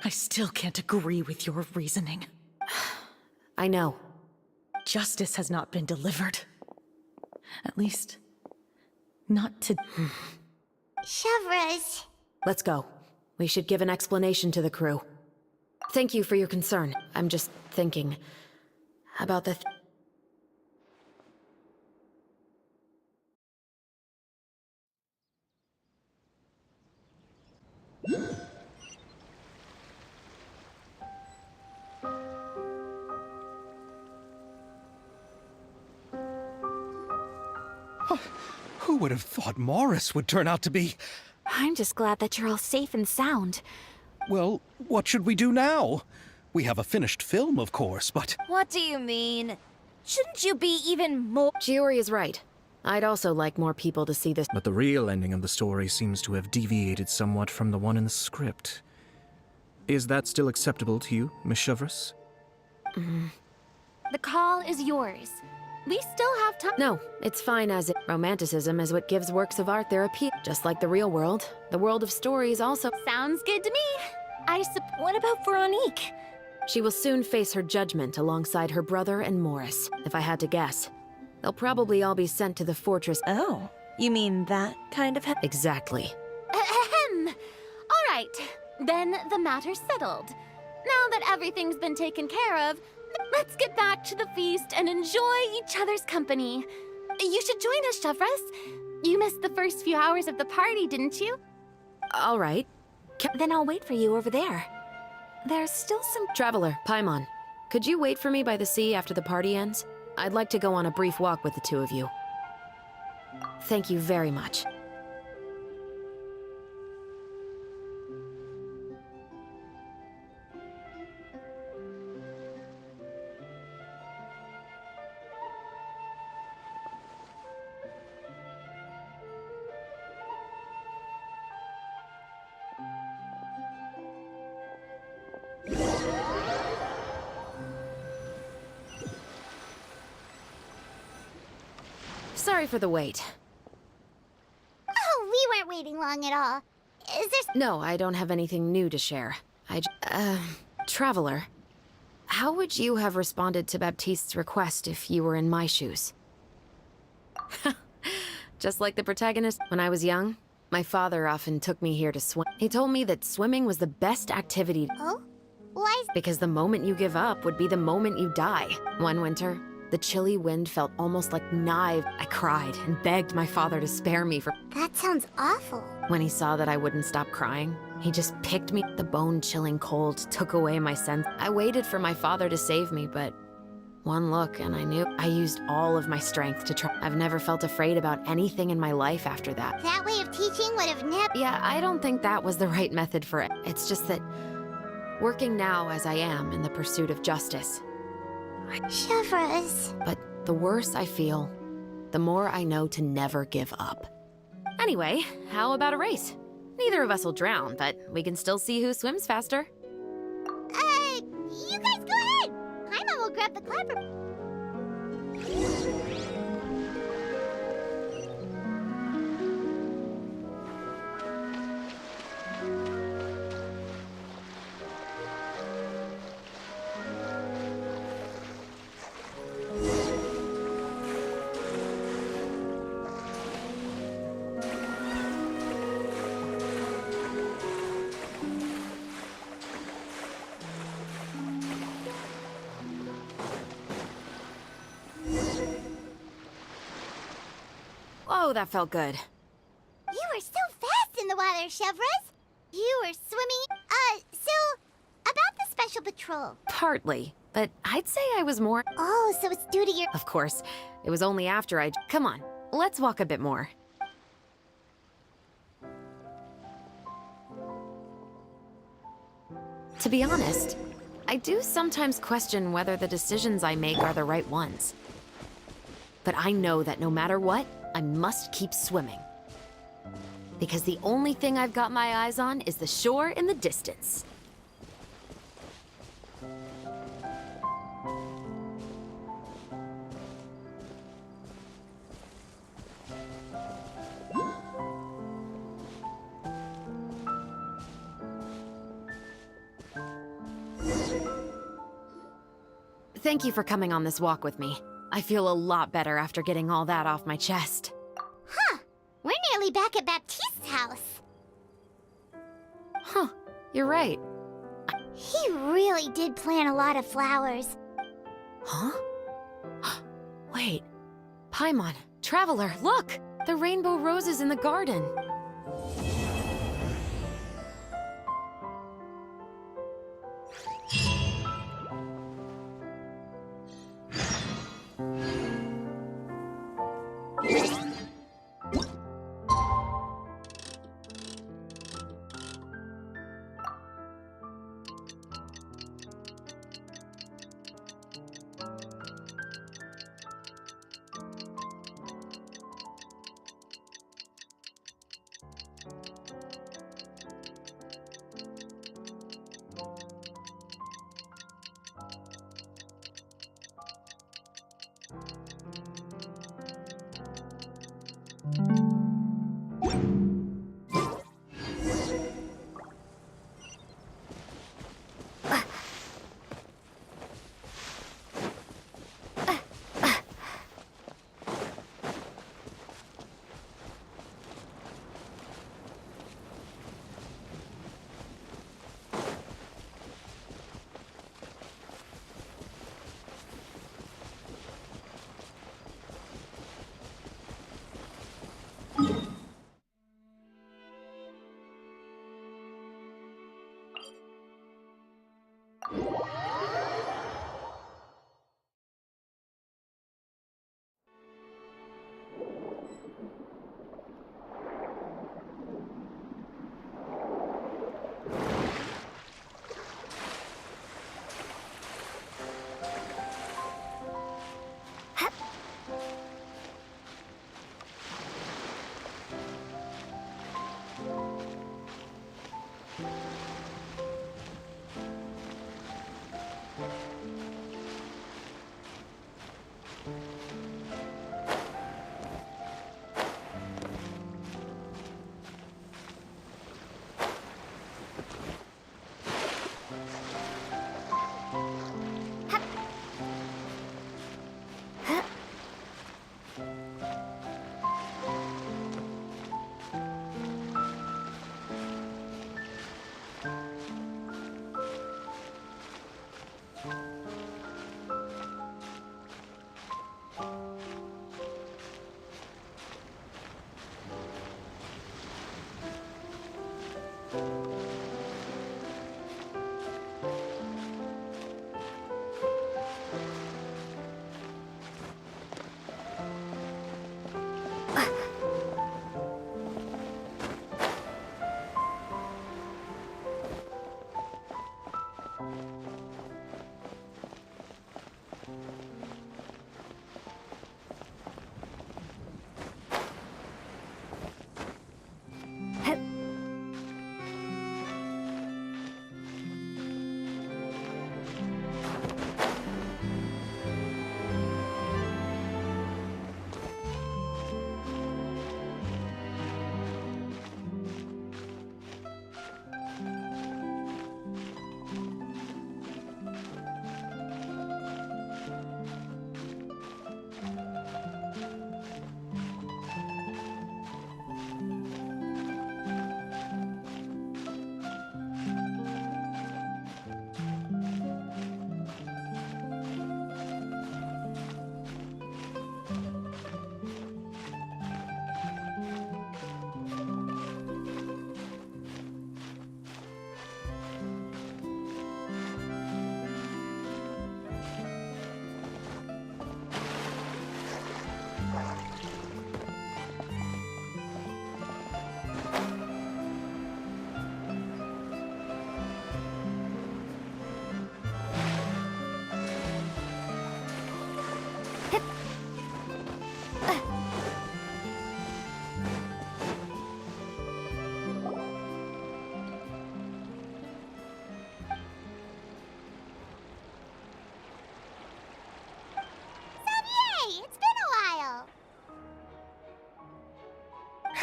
I still can't agree with your reasoning. I know. Justice has not been delivered. At least, not to... Chevreuse. Let's go. We should give an explanation to the crew. Thank you for your concern. I'm just thinking about the... Who would have thought Morris would turn out to be... I'm just glad that you're all safe and sound. Well, what should we do now? We have a finished film, of course, but... What do you mean? Shouldn't you be even more— Chiori is right. I'd also like more people to see this. But the real ending of the story seems to have deviated somewhat from the one in the script. Is that still acceptable to you, Miss Chevreuse? The call is yours. We still have time. No, it's fine as it. Romanticism is what gives works of art their appeal. Just like the real world, the world of stories also. Sounds good to me. What about Veronique? She will soon face her judgment alongside her brother and Morris, if I had to guess. They'll probably all be sent to the fortress. Oh, you mean that kind of— Exactly. Ahem. All right, then the matter's settled. Now that everything's been taken care of, let's get back to the feast and enjoy each other's company. You should join us, Chevreuse. You missed the first few hours of the party, didn't you? All right. Then I'll wait for you over there. There's still some— Traveler, Paimon, could you wait for me by the sea after the party ends? I'd like to go on a brief walk with the two of you. Thank you very much. Sorry for the wait. Oh, we weren't waiting long at all. Is there... No, I don't have anything new to share. Traveler, how would you have responded to Baptiste's request if you were in my shoes? Just like the protagonist, when I was young, my father often took me here to swim. He told me that swimming was the best activity. Oh? Why? Because the moment you give up would be the moment you die. One winter, the chilly wind felt almost like knives. I cried and begged my father to spare me for— That sounds awful. When he saw that I wouldn't stop crying, he just picked me. The bone-chilling cold took away my sense. I waited for my father to save me, but one look and I knew. I used all of my strength to try. I've never felt afraid about anything in my life after that. That way of teaching would have never— Yeah, I don't think that was the right method for it. It's just that working now as I am in the pursuit of justice. Chevreuse. But the worse I feel, the more I know to never give up. Anyway, how about a race? Neither of us will drown, but we can still see who swims faster. You guys go ahead. Paimon will grab the clapper. Oh, that felt good. You were so fast in the water, Chevreuse. You were swimming. So, about the special patrol. Partly, but I'd say I was more— Oh, so it's due to your— Of course, it was only after I— Come on, let's walk a bit more. To be honest, I do sometimes question whether the decisions I make are the right ones. But I know that no matter what, I must keep swimming. Because the only thing I've got my eyes on is the shore in the distance. Thank you for coming on this walk with me. I feel a lot better after getting all that off my chest. Huh. We're nearly back at Baptiste's house. Huh. You're right. He really did plant a lot of flowers. Huh? Wait. Paimon, Traveler, look! The rainbow roses in the garden.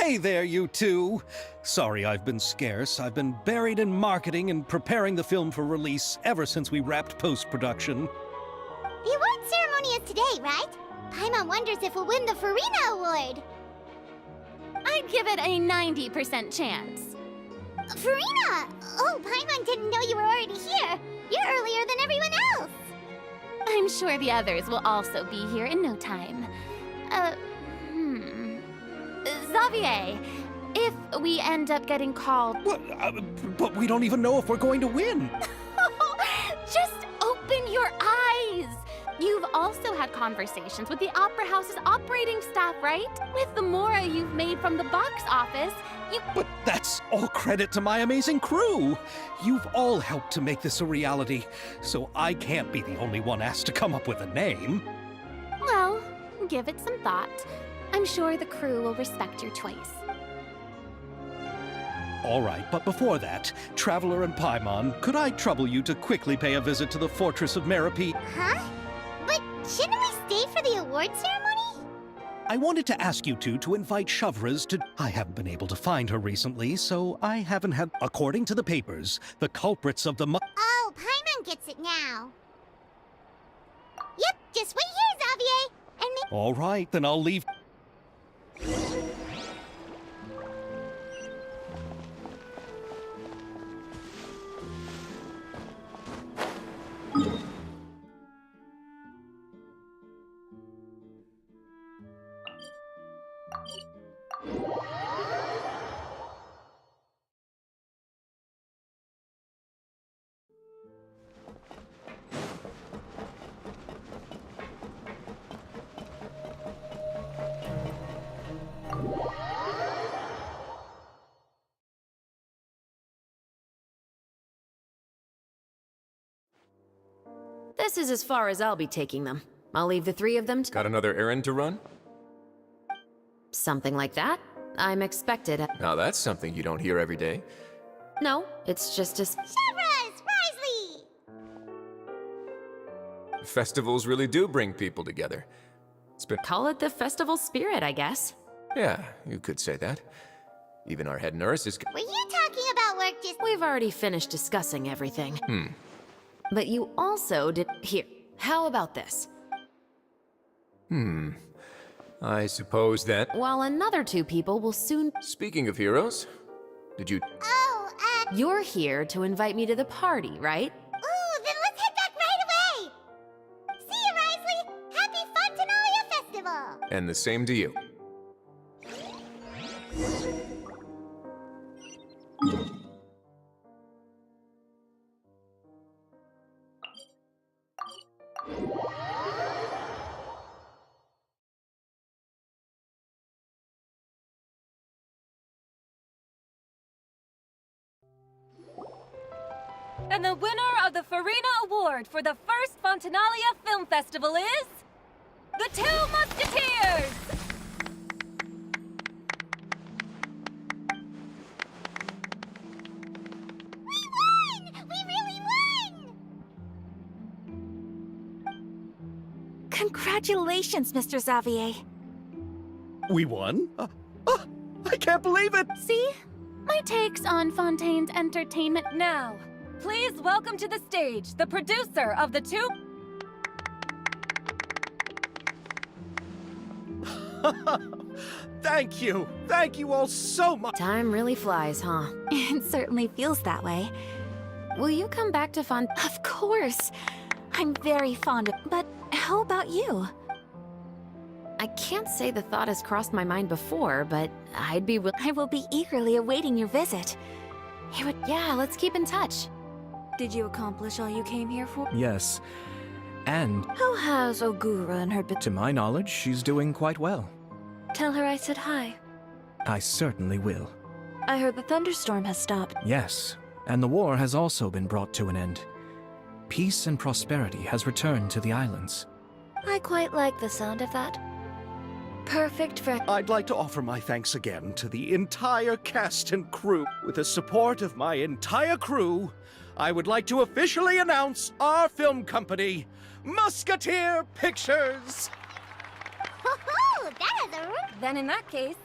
Hey there, you two! Sorry I've been scarce. I've been buried in marketing and preparing the film for release ever since we wrapped post-production. The award ceremony is today, right? Paimon wonders if we'll win the Farina Award. I'd give it a 90% chance. Farina! Oh, Paimon didn't know you were already here. You're earlier than everyone else. I'm sure the others will also be here in no time. Xavier, if we end up getting called... But we don't even know if we're going to win. Just open your eyes! You've also had conversations with the Opera House's operating staff, right? With the Mora you've made from the box office, you... But that's all credit to my amazing crew. You've all helped to make this a reality, so I can't be the only one asked to come up with a name. Well, give it some thought. I'm sure the crew will respect your choice. All right, but before that, Traveler and Paimon, could I trouble you to quickly pay a visit to the Fortress of Merope? Huh? But shouldn't we stay for the award ceremony? I wanted to ask you two to invite Shavraz to... I haven't been able to find her recently, so I haven't had... According to the papers, the culprits of the... Oh, Paimon gets it now. Yep, just wait here, Xavier, and make... All right, then I'll leave... This is as far as I'll be taking them. I'll leave the three of them to... Got another errand to run? Something like that. I'm expected at... Now that's something you don't hear every day. No, it's just as... Shavraz! Risley! Festivals really do bring people together. It's been... Call it the festival spirit, I guess. Yeah, you could say that. Even our head nurse is... Were you talking about work just... We've already finished discussing everything. But you also did... Here, how about this? I suppose that... While another two people will soon... Speaking of heroes, did you... Oh, You're here to invite me to the party, right? Ooh, then let's head back right away! See you, Risley! Happy Fontanalia Festival! And the same to you. And the winner of the Farina Award for the first Fontanalia Film Festival is... The Two Musketeers! We won! We really won! Congratulations, Mr. Xavier. We won? I can't believe it! See? My takes on Fontaine's entertainment... Now, please welcome to the stage the producer of the two... Thank you! Thank you all so much! Time really flies, huh? It certainly feels that way. Will you come back to Of course! I'm very fond of... But how about you? I can't say the thought has crossed my mind before, but I'd be I will be eagerly awaiting your visit. Yeah, let's keep in touch. Did you accomplish all you came here for? Yes. And... How has Ogura and her... To my knowledge, she's doing quite well. Tell her I said hi. I certainly will. I heard the thunderstorm has stopped. Yes, and the war has also been brought to an end. Peace and prosperity has returned to the islands. I quite like the sound of that. Perfect for... I'd like to offer my thanks again to the entire cast and crew. With the support of my entire crew, I would like to officially announce our film company, Musketeer Pictures! Ho-ho! That is a... Then in that case,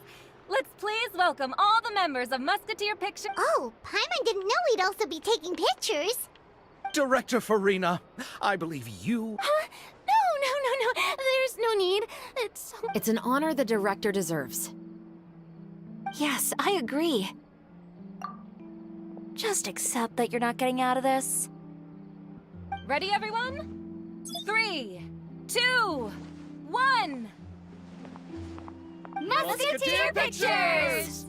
Let's please welcome all the members of Musketeer Picture. Oh, Paimon didn't know we'd also be taking pictures. Director Farina, I believe you... Huh? No. There's no need. It's an honor the director deserves. Yes, I agree. Just accept that you're not getting out of this. Ready, everyone? 3, 2, 1. Musketeer Pictures!